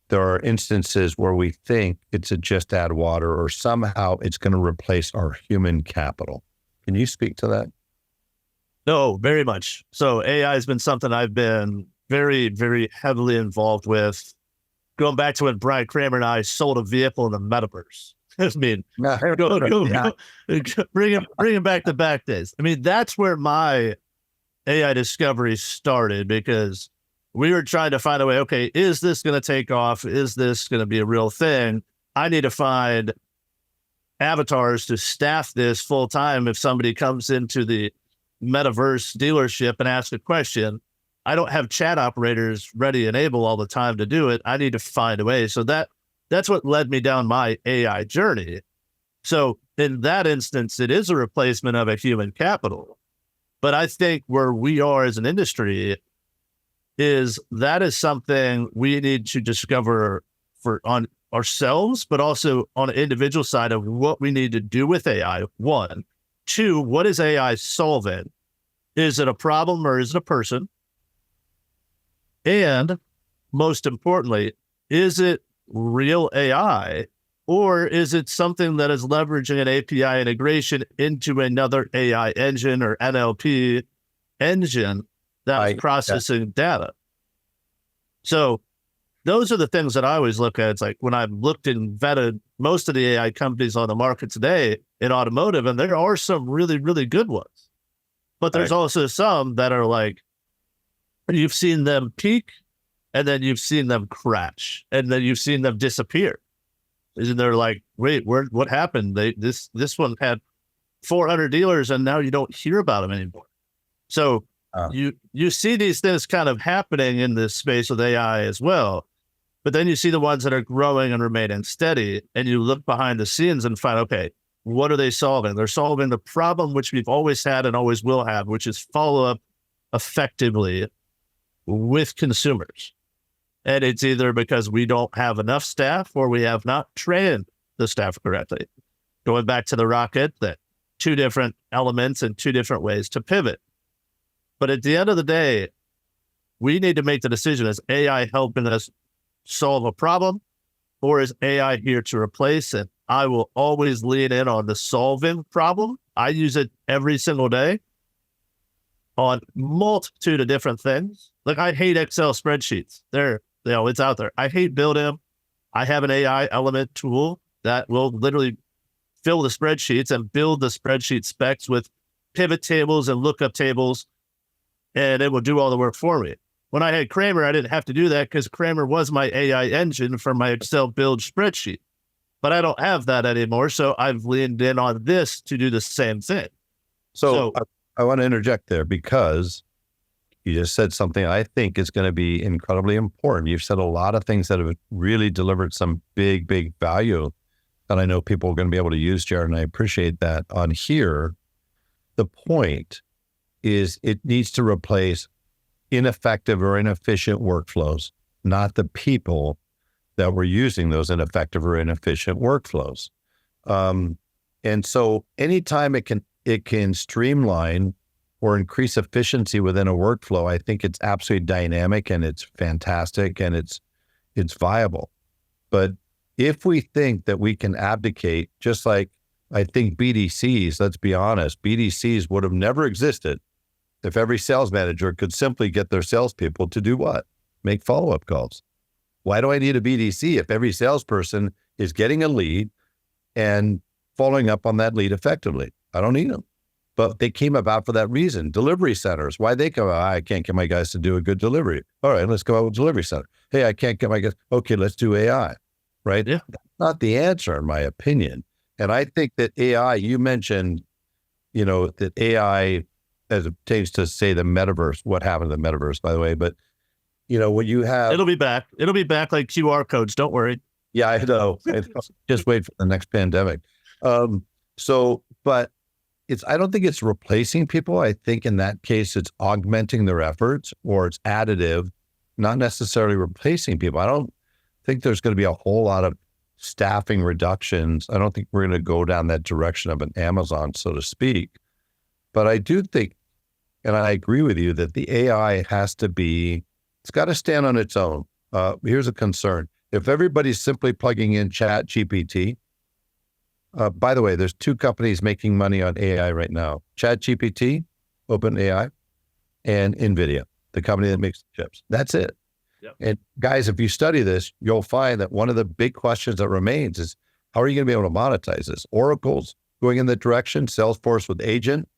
there are instances where we think it's a just add water or somehow it's going to replace our human capital. Can you speak to that? No, very much. So AI has been something I've been very, very heavily involved with. Going back to when Brian Kramer and I sold a vehicle in the metaverse. I mean, bring him back to back days. I mean, that's where my AI discovery started, because we were trying to find a way, okay, is this going to take off? Is this going to be a real thing? I need to find avatars to staff this full time. If somebody comes into the metaverse dealership and asks a question, I don't have chat operators ready and able all the time to do it. I need to find a way. So that's what led me down my AI journey. So in that instance, it is a replacement of a human capital. But I think where we are as an industry is that is something we need to discover ourselves, but also on an individual side of what we need to do with AI. One, two, what is AI solving? Is it a problem or is it a person? And most importantly, is it real AI or is it something that is leveraging an API integration into another AI engine or NLP engine that's processing data? So those are the things that I always look at. It's like when I've looked and vetted most of the AI companies on the market today in automotive, and there are some really, really good ones. But there's also some that are like, you've seen them peak and then you've seen them crash and then you've seen them disappear. And they're like, wait, what happened? This one had 400 dealers and now you don't hear about them anymore. So you see these things kind of happening in this space with AI as well. But then you see the ones that are growing and remaining steady, and you look behind the scenes and find, okay, what are they solving? They're solving the problem which we've always had and always will have, which is follow up effectively with consumers. And it's either because we don't have enough staff or we have not trained the staff correctly. Going back to the rocket, that two different elements and two different ways to pivot. But at the end of the day, we need to make the decision, is AI helping us solve a problem or is AI here to replace it? I will always lean in on the solving problem. I use it every single day on multitude of different things. Like I hate Excel spreadsheets. It's out there. I hate building them. I have an AI element tool that will literally fill the spreadsheets and build the spreadsheet specs with pivot tables and lookup tables, and it will do all the work for me. When I had Kramer, I didn't have to do that because Kramer was my AI engine for my Excel build spreadsheet. But I don't have that anymore, so I've leaned in on this to do the same thing. So I want to interject there because you just said something I think is going to be incredibly important. You've said a lot of things that have really delivered some big, big value that I know people are going to be able to use, Jarrod, and I appreciate that. On here, the point is it needs to replace ineffective or inefficient workflows, not the people that were using those ineffective or inefficient workflows. And so anytime it can streamline or increase efficiency within a workflow, I think it's absolutely dynamic and it's fantastic and it's viable. But if we think that we can abdicate, just like I think BDCs, let's be honest, BDCs would have never existed if every sales manager could simply get their salespeople to do what? Make follow-up calls. Why do I need a BDC if every salesperson is getting a lead and following up on that lead effectively? I don't need them. But they came about for that reason. Delivery centers, why they come out? I can't get my guys to do a good delivery. All right, let's go out with delivery center. Hey, I can't get my guys. Okay, let's do AI, right? Yeah. That's not the answer, in my opinion. And I think that AI, you mentioned, that AI, as it pertains to, say, the metaverse, what happened to the metaverse, by the way, but, when you have... It'll be back like QR codes, don't worry. Yeah, I know. Just wait for the next pandemic. But I don't think it's replacing people. I think in that case, it's augmenting their efforts or it's additive, not necessarily replacing people. I don't think there's going to be a whole lot of staffing reductions. I don't think we're going to go down that direction of an Amazon, so to speak. But I do think, and I agree with you, that the AI it's got to stand on its own. Here's a concern. If everybody's simply plugging in Chat GPT, by the way, there's two companies making money on AI right now, Chat GPT, OpenAI, and NVIDIA, the company that makes the chips. That's it. Yep. And guys, if you study this, you'll find that one of the big questions that remains is, how are you going to be able to monetize this? Oracle's going in that direction, Salesforce with Agent,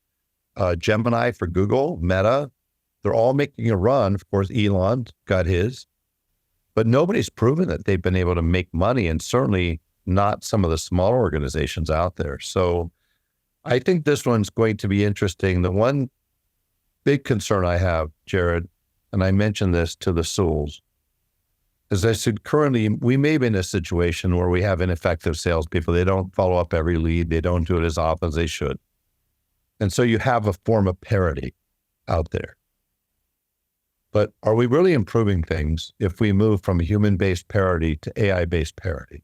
Gemini for Google, Meta, they're all making a run. Of course, Elon got his, but nobody's proven that they've been able to make money, and certainly not some of the smaller organizations out there. So I think this one's going to be interesting. The one big concern I have, Jarrod, and I mentioned this to the Souls, as I said, currently we may be in a situation where we have ineffective salespeople. They don't follow up every lead. They don't do it as often as they should. And so you have a form of parity out there. But are we really improving things if we move from human-based parity to AI-based parity?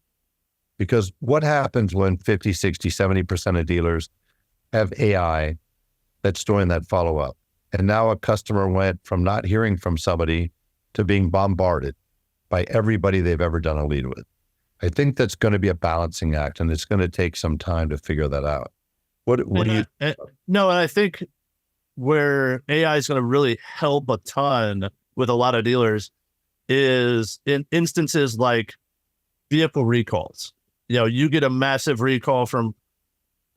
Because what happens when 50, 60, 70% of dealers have AI that's doing that follow-up? And now a customer went from not hearing from somebody to being bombarded by everybody they've ever done a lead with. I think that's going to be a balancing act, and it's going to take some time to figure that out. What do you? No, I think where AI is going to really help a ton with a lot of dealers is in instances like vehicle recalls. You get a massive recall from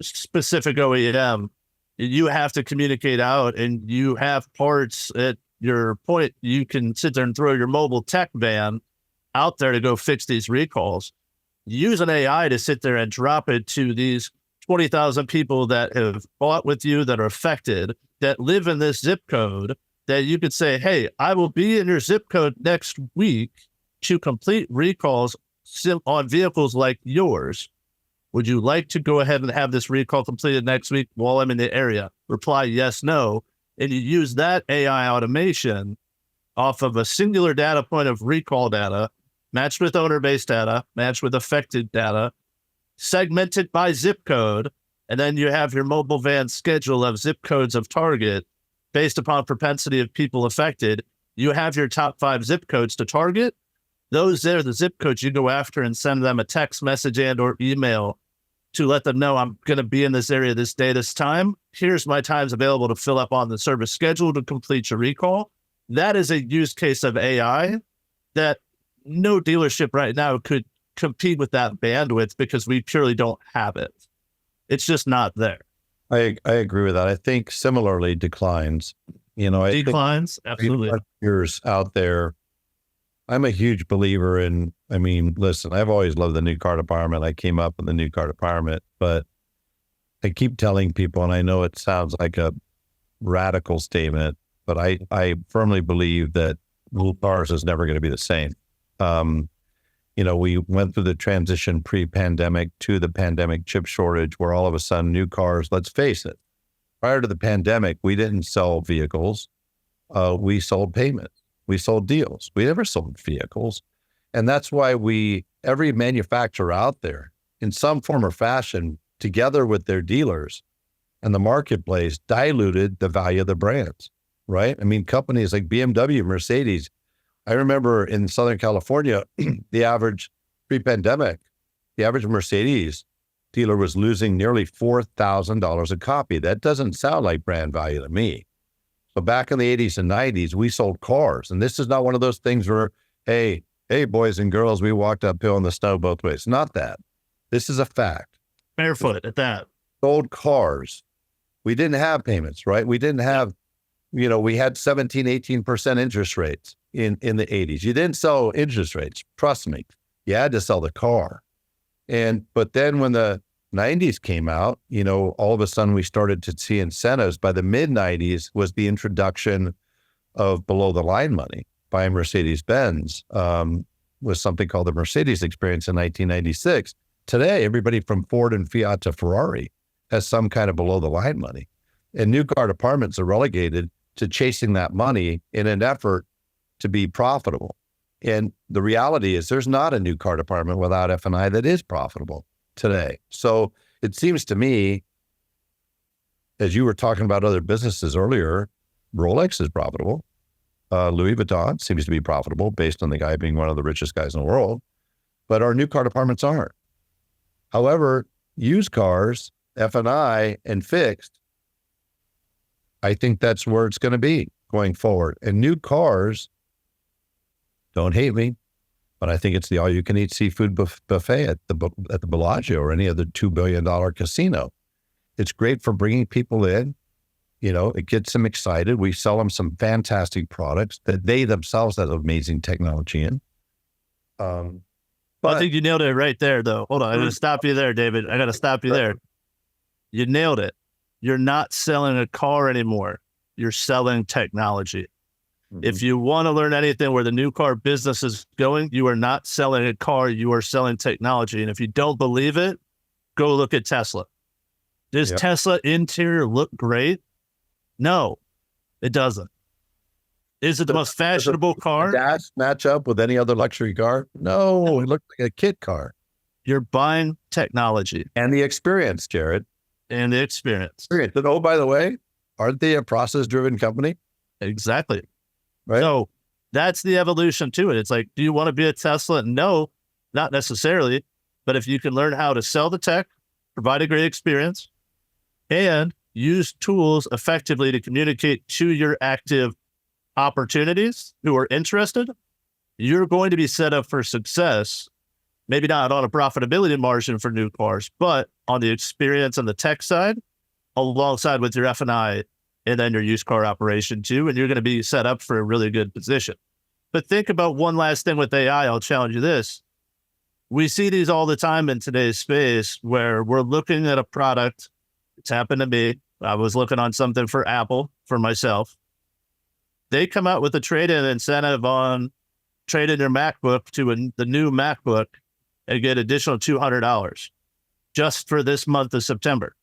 specific OEM, you have to communicate out, and you have parts at your point. You can sit there and throw your mobile tech van out there to go fix these recalls. Use an AI to sit there and drop it to these 20,000 people that have bought with you, that are affected, that live in this zip code, that you could say, hey, I will be in your zip code next week to complete recalls on vehicles like yours. Would you like to go ahead and have this recall completed next week while I'm in the area? Reply yes, no. And you use that AI automation off of a singular data point of recall data, matched with owner-based data, matched with affected data, segmented by zip code, and then you have your mobile van schedule of zip codes of target based upon propensity of people affected. You have your top 5 zip codes to target. Those are the zip codes you go after and send them a text message and or email to let them know, I'm going to be in this area this day, this time. Here's my times available to fill up on the service schedule to complete your recall. That is a use case of AI that no dealership right now could compete with that bandwidth, because we purely don't have it. It's just not there. I agree with that. I think similarly declines. Declines, absolutely. Years out there. I'm a huge believer in, listen, I've always loved the new car department. I came up in the new car department, but I keep telling people, and I know it sounds like a radical statement, but I firmly believe that new cars is never going to be the same. We went through the transition pre-pandemic to the pandemic chip shortage, where all of a sudden new cars, let's face it, prior to the pandemic, we didn't sell vehicles. We sold payments. We sold deals. We never sold vehicles. And that's why every manufacturer out there, in some form or fashion, together with their dealers and the marketplace, diluted the value of the brands, right? Companies like BMW, Mercedes. I remember in Southern California, the average pre-pandemic, the average Mercedes dealer was losing nearly $4,000 a copy. That doesn't sound like brand value to me. So back in the 80s and 90s, we sold cars. And this is not one of those things where, hey, boys and girls, we walked uphill in the snow both ways. Not that. This is a fact. Barefoot at that. Sold cars. We didn't have payments, right? We didn't have, we had 17, 18% interest rates in the 80s. You didn't sell interest rates. Trust me. You had to sell the car. But then when the 90s came out, all of a sudden we started to see incentives. By the mid 90s was the introduction of below the line money by Mercedes-Benz, was something called the Mercedes Experience in 1996. Today, everybody from Ford and Fiat to Ferrari has some kind of below the line money. And new car departments are relegated to chasing that money in an effort to be profitable. And the reality is there's not a new car department without F&I that is profitable today. So it seems to me, as you were talking about other businesses earlier, Rolex is profitable. Louis Vuitton seems to be profitable based on the guy being one of the richest guys in the world, but our new car departments aren't. However, used cars, F&I, and fixed, I think that's where it's going to be going forward. And new cars, don't hate me, but I think it's the all-you-can-eat seafood buffet at the Bellagio or any other $2 billion casino. It's great for bringing people in. It gets them excited. We sell them some fantastic products that they themselves have amazing technology in. But I think you nailed it right there, though. Hold on. I'm going to stop you there, David. I got to stop you there. You nailed it. You're not selling a car anymore. You're selling technology. If you want to learn anything where the new car business is going, you are not selling a car, you are selling technology. And if you don't believe it, go look at Tesla. Does Tesla interior look great? No, it doesn't. Is it the most fashionable car? Dash match up with any other luxury car? No, it looked like a kid car. You're buying technology And the experience, Jarrod. and the experience. And oh, by the way, aren't they a process-driven company? Exactly. Right. So that's the evolution to it. It's like, do you want to be a Tesla? No, not necessarily. But if you can learn how to sell the tech, provide a great experience, and use tools effectively to communicate to your active opportunities who are interested, you're going to be set up for success. Maybe not on a profitability margin for new cars, but on the experience and the tech side, alongside with your F&I and then your used car operation too. And you're going to be set up for a really good position. But think about one last thing with AI. I'll challenge you this. We see these all the time in today's space where we're looking at a product. It's happened to me. I was looking on something for Apple for myself. They come out with a trade-in incentive on trading your MacBook to the new MacBook and get additional $200 just for this month of September.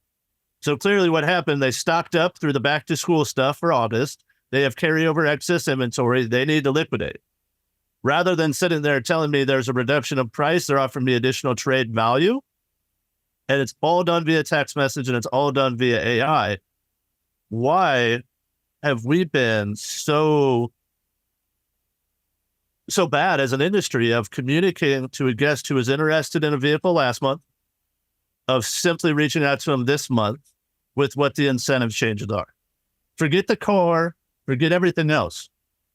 So clearly what happened, they stocked up through the back to school stuff for August. They have carryover excess inventory they need to liquidate. Rather than sitting there telling me there's a reduction of price, they're offering me additional trade value. And it's all done via text message and it's all done via AI. Why have we been so bad as an industry of communicating to a guest who was interested in a vehicle last month, of simply reaching out to them this month with what the incentive changes are? Forget the car, forget everything else.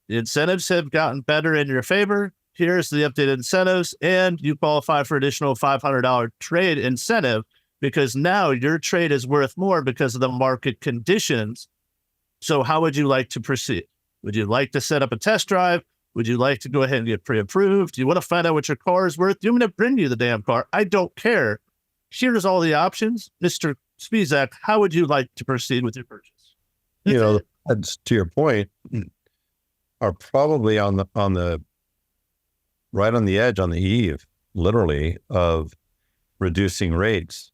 The incentives have gotten better in your favor. Here's the updated incentives, and you qualify for additional $500 trade incentive because now your trade is worth more because of the market conditions. So how would you like to proceed? Would you like to set up a test drive? Would you like to go ahead and get pre-approved? Do you want to find out what your car is worth? Do you want me to bring you the damn car? I don't care. Here's all the options. Mr. Spisak, how would you like to proceed with your purchase? That's to your point, are probably on the right on the edge, on the eve, literally, of reducing rates,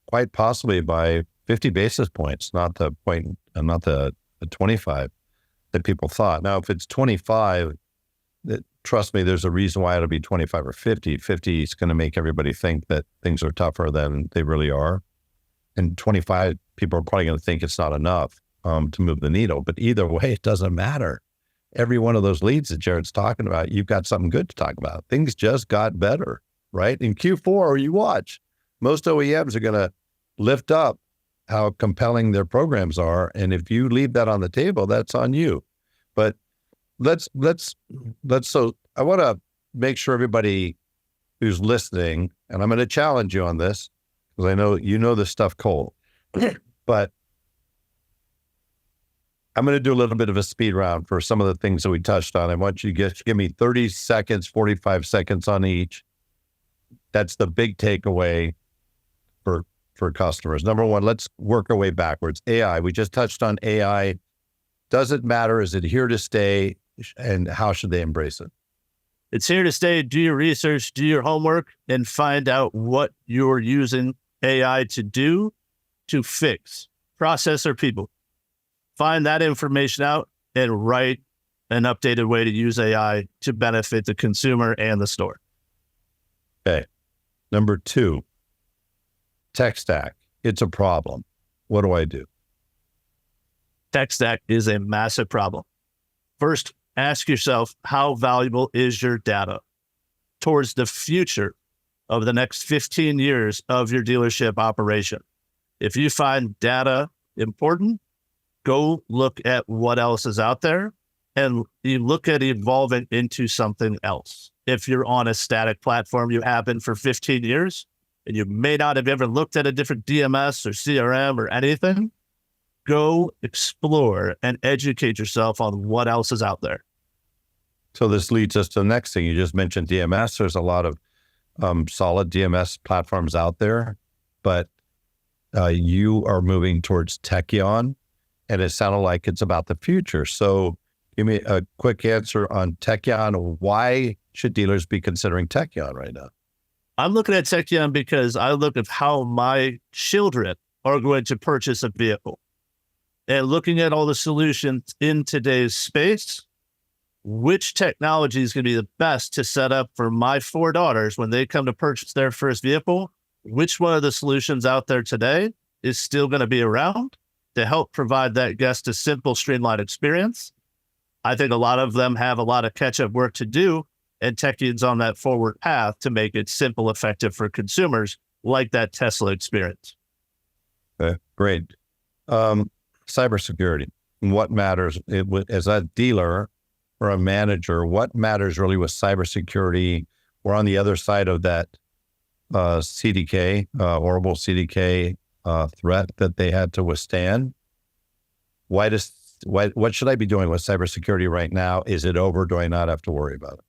quite possibly by 50 basis points, not the 25 that people thought. Now, if it's 25, trust me, there's a reason why it'll be 25 or 50. 50 is going to make everybody think that things are tougher than they really are. And 25, people are probably going to think it's not enough to move the needle. But either way, it doesn't matter. Every one of those leads that Jarrod's talking about, you've got something good to talk about. Things just got better, right? In Q4, you watch, most OEMs are going to lift up how compelling their programs are. And if you leave that on the table, that's on you. But so I want to make sure everybody who's listening, and I'm going to challenge you on this because I know you know this stuff cold, but I'm going to do a little bit of a speed round for some of the things that we touched on. I want you to give me 30 seconds, 45 seconds on each. That's the big takeaway for customers. Number one, let's work our way backwards. AI, we just touched on AI. Does it matter? Is it here to stay? And how should they embrace it? It's here to stay. Do your research, do your homework, and find out what you're using AI to do to fix, process, or people. Find that information out and write an updated way to use AI to benefit the consumer and the store. Okay. Number two, tech stack. It's a problem. What do I do? Tech stack is a massive problem. First, ask yourself, how valuable is your data towards the future of the next 15 years of your dealership operation? If you find data important, go look at what else is out there and you look at evolving into something else. If you're on a static platform you have been for 15 years and you may not have ever looked at a different DMS or CRM or anything, go explore and educate yourself on what else is out there. So this leads us to the next thing. You just mentioned DMS. There's a lot of solid DMS platforms out there, but you are moving towards Tekion, and it sounded like it's about the future. So give me a quick answer on Tekion. Why should dealers be considering Tekion right now? I'm looking at Tekion because I look at how my children are going to purchase a vehicle. and looking at all the solutions in today's space, which technology is going to be the best to set up for my 4 daughters when they come to purchase their first vehicle? Which one of the solutions out there today is still going to be around to help provide that guest a simple, streamlined experience? I think a lot of them have a lot of catch-up work to do, and Techian's on that forward path to make it simple, effective for consumers like that Tesla experience. Okay, great. Cybersecurity. What matters as a dealer or a manager? What matters really with cybersecurity? We're on the other side of that CDK, horrible CDK threat that they had to withstand. What should I be doing with cybersecurity right now? Is it over? Do I not have to worry about it?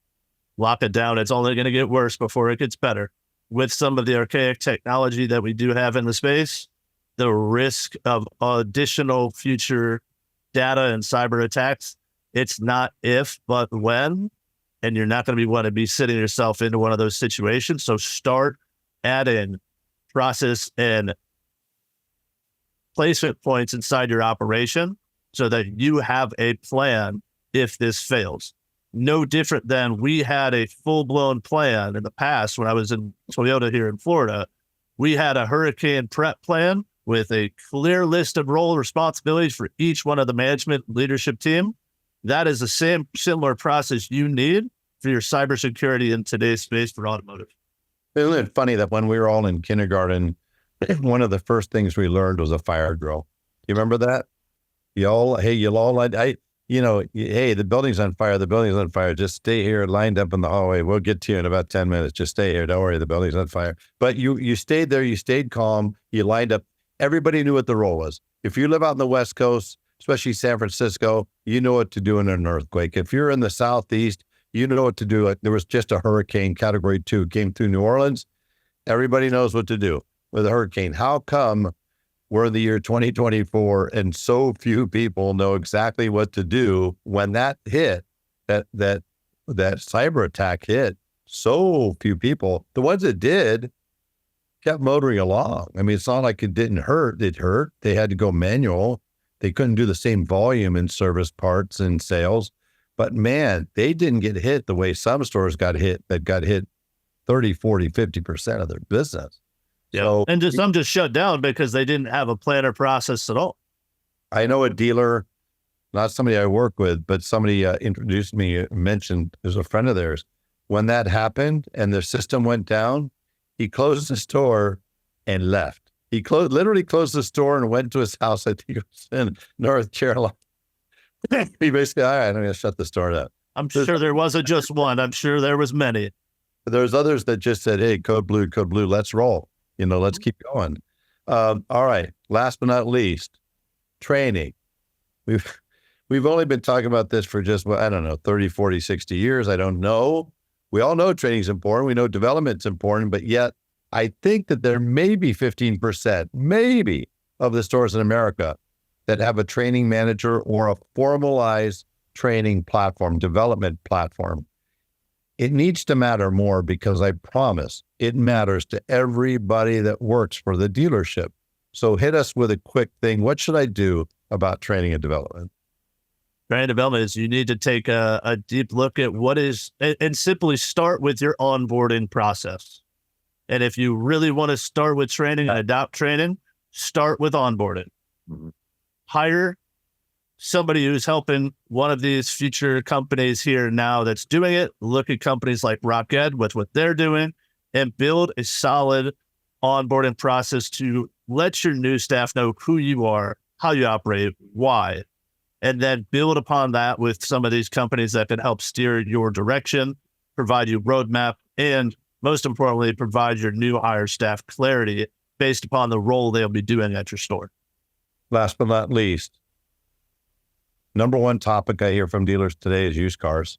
Lock it down. It's only going to get worse before it gets better. With some of the archaic technology that we do have in the space, the risk of additional future data and cyber attacks, it's not if, but when, and you're not going to be sitting yourself into one of those situations. So start adding process and placement points inside your operation so that you have a plan if this fails. No different than we had a full-blown plan in the past when I was in Toyota here in Florida. We had a hurricane prep plan with a clear list of role responsibilities for each one of the management leadership team. That is the same similar process you need for your cybersecurity in today's space for automotive. Isn't it funny that when we were all in kindergarten, one of the first things we learned was a fire drill? You remember that? Hey, the building's on fire. The building's on fire. Just stay here lined up in the hallway. We'll get to you in about 10 minutes. Just stay here. Don't worry. The building's on fire. But you stayed there. You stayed calm. You lined up. Everybody knew what the role was. If you live out in the West Coast, especially San Francisco, you know what to do in an earthquake. If you're in the Southeast, you know what to do. There was just a hurricane, Category 2, came through New Orleans. Everybody knows what to do with a hurricane. How come we're in the year 2024 and so few people know exactly what to do when that hit, that cyber attack hit? So few people, the ones that did, kept motoring along. I mean, it's not like it didn't hurt. It hurt. They had to go manual. They couldn't do the same volume in service parts and sales. But man, they didn't get hit the way some stores got hit, that got hit 30, 40, 50% of their business. Yeah. So, and some just shut down because they didn't have a plan or process at all. I know a dealer, not somebody I work with, but somebody introduced me, mentioned, there's a friend of theirs. When that happened and their system went down, he closed the store and left. He literally closed the store and went to his house. I think it was in North Carolina. He basically, all right, I'm going to shut the store down. I'm sure there wasn't just one. I'm sure there was many. There's others that just said, hey, code blue, let's roll. Let's keep going. All right. Last but not least, training. We've only been talking about this for just, 30, 40, 60 years. I don't know. We all know training is important. We know development's important, but yet I think that there may be 15%, maybe, of the stores in America that have a training manager or a formalized training platform, development platform. It needs to matter more because I promise it matters to everybody that works for the dealership. So hit us with a quick thing. What should I do about training and development? Training and development is you need to take a deep look at what is, and simply start with your onboarding process. And if you really want to start with training and adopt training, start with onboarding. Mm-hmm. Hire somebody who's helping one of these future companies here now that's doing it. Look at companies like Rocked with what they're doing and build a solid onboarding process to let your new staff know who you are, how you operate, why, and then build upon that with some of these companies that can help steer your direction, provide you roadmap, and most importantly, provide your new hire staff clarity based upon the role they'll be doing at your store. Last but not least, number one topic I hear from dealers today is used cars.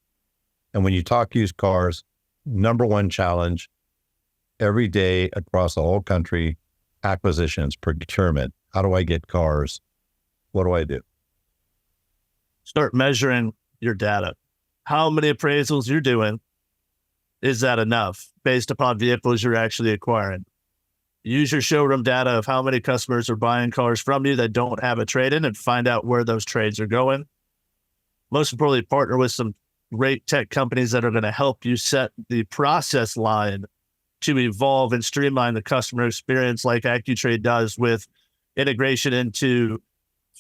And when you talk used cars, number one challenge every day across the whole country, acquisitions, procurement. How do I get cars? What do I do? Start measuring your data. How many appraisals you're doing? Is that enough based upon vehicles you're actually acquiring? use your showroom data of how many customers are buying cars from you that don't have a trade-in and find out where those trades are going. Most importantly, partner with some great tech companies that are going to help you set the process line to evolve and streamline the customer experience like AccuTrade does with integration into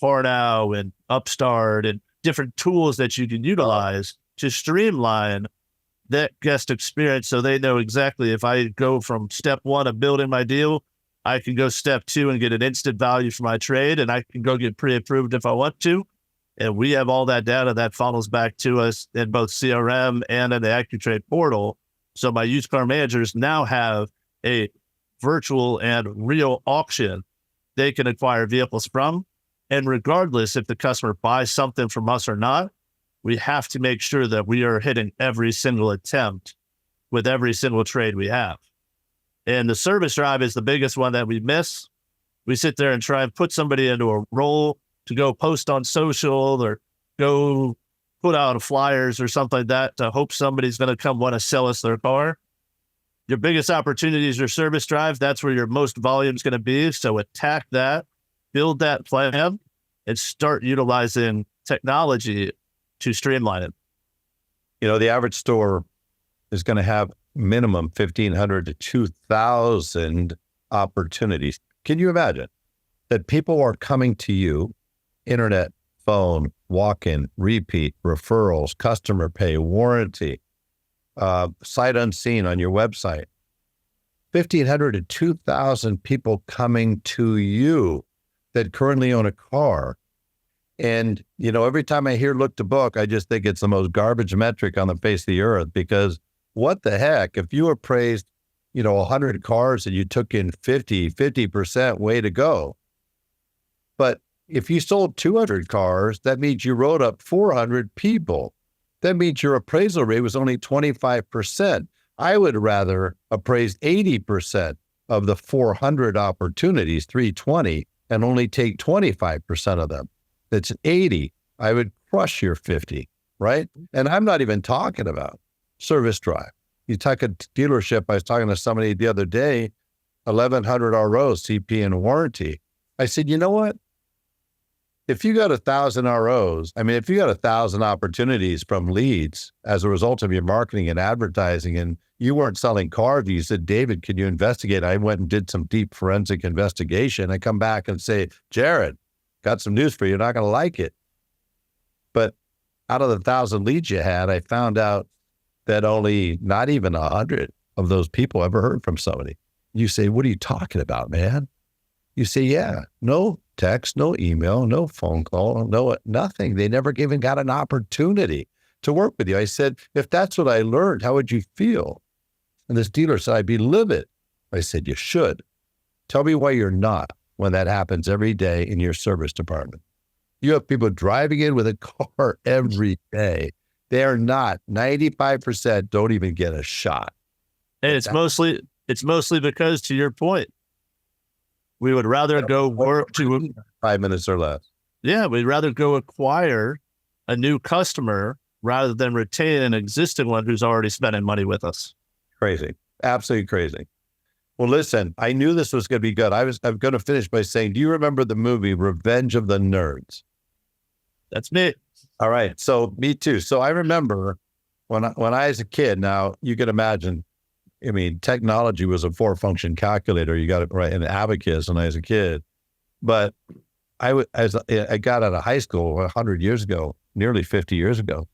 CarNow and Upstart and different tools that you can utilize to streamline that guest experience so they know exactly if I go from step one of building my deal, I can go step two and get an instant value for my trade, and I can go get pre-approved if I want to. And we have all that data that funnels back to us in both CRM and in the AccuTrade portal. So my used car managers now have a virtual and real auction they can acquire vehicles from. And regardless if the customer buys something from us or not, we have to make sure that we are hitting every single attempt with every single trade we have. And the service drive is the biggest one that we miss. We sit there and try and put somebody into a role to go post on social or go put out flyers or something like that to hope somebody's going to come want to sell us their car. Your biggest opportunity is your service drive. That's where your most volume is going to be. So attack that, build that plan, and start utilizing technology to streamline it. You know, the average store is going to have minimum 1,500 to 2,000 opportunities. Can you imagine that people are coming to you, internet, phone, walk-in, repeat, referrals, customer pay, warranty, sight unseen on your website? 1,500 to 2,000 people coming to you that currently own a car. And, you know, every time I hear look to book, I just think it's the most garbage metric on the face of the earth, because what the heck, if you appraised, 100 cars and you took in 50%, way to go. But if you sold 200 cars, that means you wrote up 400 people. That means your appraisal rate was only 25%. I would rather appraise 80% of the 400 opportunities, 320, and only take 25% of them. That's 80. I would crush your 50, right? And I'm not even talking about service drive. You talk a dealership, I was talking to somebody the other day, 1,100 ROs, CP and warranty. I said, you know what? If you got 1,000 ROs, if you got 1,000 opportunities from leads as a result of your marketing and advertising, and you weren't selling cars, you said, David, can you investigate? I went and did some deep forensic investigation. I come back and say, Jarrod, got some news for you. You're not going to like it. But out of the 1,000 leads you had, I found out that only not even 100 of those people ever heard from somebody. You say, what are you talking about, man? You say, yeah, no text, no email, no phone call, no nothing. They never even got an opportunity to work with you. I said, if that's what I learned, how would you feel? And this dealer said, I'd be livid. I said, you should. Tell me why you're not when that happens every day in your service department. You have people driving in with a car every day. They are not. 95% don't even get a shot. And it's mostly because, to your point, we would rather go work to 5 minutes or less. Yeah, we'd rather go acquire a new customer rather than retain an existing one who's already spending money with us. Crazy. Absolutely crazy. Well, listen, I knew this was going to be good. I'm going to finish by saying, do you remember the movie Revenge of the Nerds? That's me. All right. So me too. So I remember when I was a kid, now you can imagine, technology was a 4-function calculator. You got it right in abacus when I was a kid. But I got out of high school 100 years ago, nearly 50 years ago,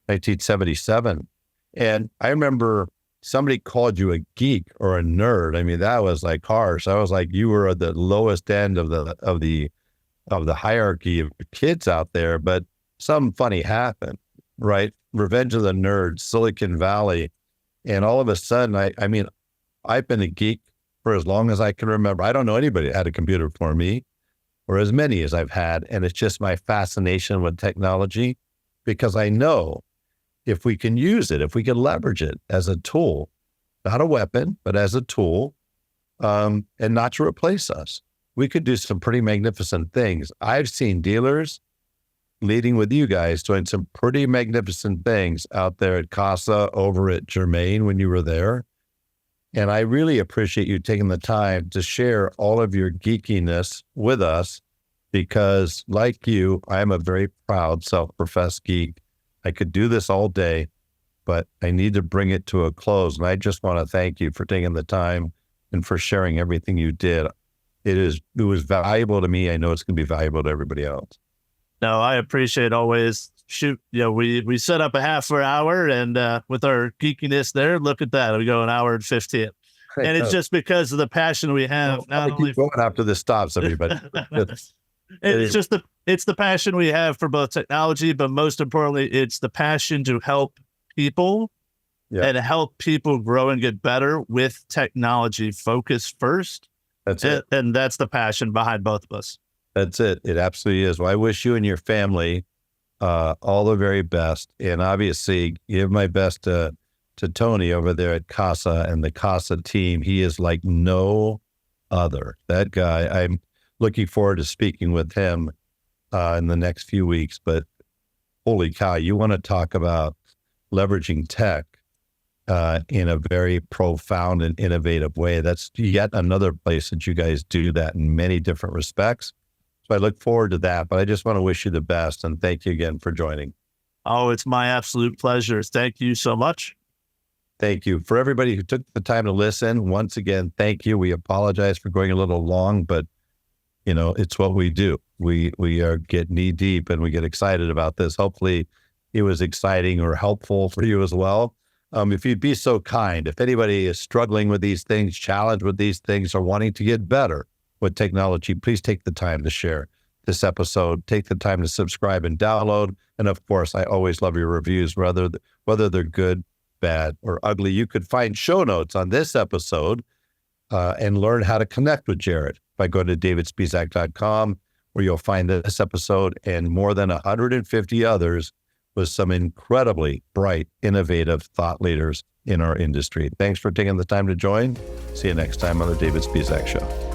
1977. And I remember somebody called you a geek or a nerd. That was like harsh. I was like, you were at the lowest end of the hierarchy of kids out there, but something funny happened, right? Revenge of the Nerds, Silicon Valley. And all of a sudden, I've been a geek for as long as I can remember. I don't know anybody that had a computer for me, or as many as I've had. And it's just my fascination with technology, because I know if we can use it, if we can leverage it as a tool, not a weapon, but as a tool, and not to replace us, we could do some pretty magnificent things. I've seen dealers leading with you guys doing some pretty magnificent things out there at Casa, over at Germain when you were there. And I really appreciate you taking the time to share all of your geekiness with us, because like you, I'm a very proud self-professed geek. I could do this all day, but I need to bring it to a close. And I just want to thank you for taking the time and for sharing everything you did. It was valuable to me. I know it's going to be valuable to everybody else. No, I appreciate always. Shoot, we set up a half an hour, and with our geekiness there, look at that. We go an hour and 15. And it's just because of the passion we have. Not only keep going after this stops, everybody. It's the passion we have for both technology, but most importantly, it's the passion to help people and help people grow and get better with technology focus first. That's it. And that's the passion behind both of us. That's it. It absolutely is. Well, I wish you and your family all the very best. And obviously give my best to Tony over there at Casa and the Casa team. He is like no other. That guy, I'm looking forward to speaking with him in the next few weeks. But holy cow, you want to talk about leveraging tech in a very profound and innovative way. That's yet another place that you guys do that in many different respects. So I look forward to that, but I just want to wish you the best and thank you again for joining. Oh, it's my absolute pleasure. Thank you so much. Thank you. For everybody who took the time to listen, once again, thank you. We apologize for going a little long, but it's what we do. We get knee deep and we get excited about this. Hopefully it was exciting or helpful for you as well. If you'd be so kind, if anybody is struggling with these things, challenged with these things, or wanting to get better with technology, please take the time to share this episode, take the time to subscribe and download. And of course, I always love your reviews, whether they're good, bad, or ugly. You could find show notes on this episode and learn how to connect with Jarrod by going to davidspisak.com, where you'll find this episode and more than 150 others with some incredibly bright, innovative thought leaders in our industry. Thanks for taking the time to join. See you next time on the David Spisak Show.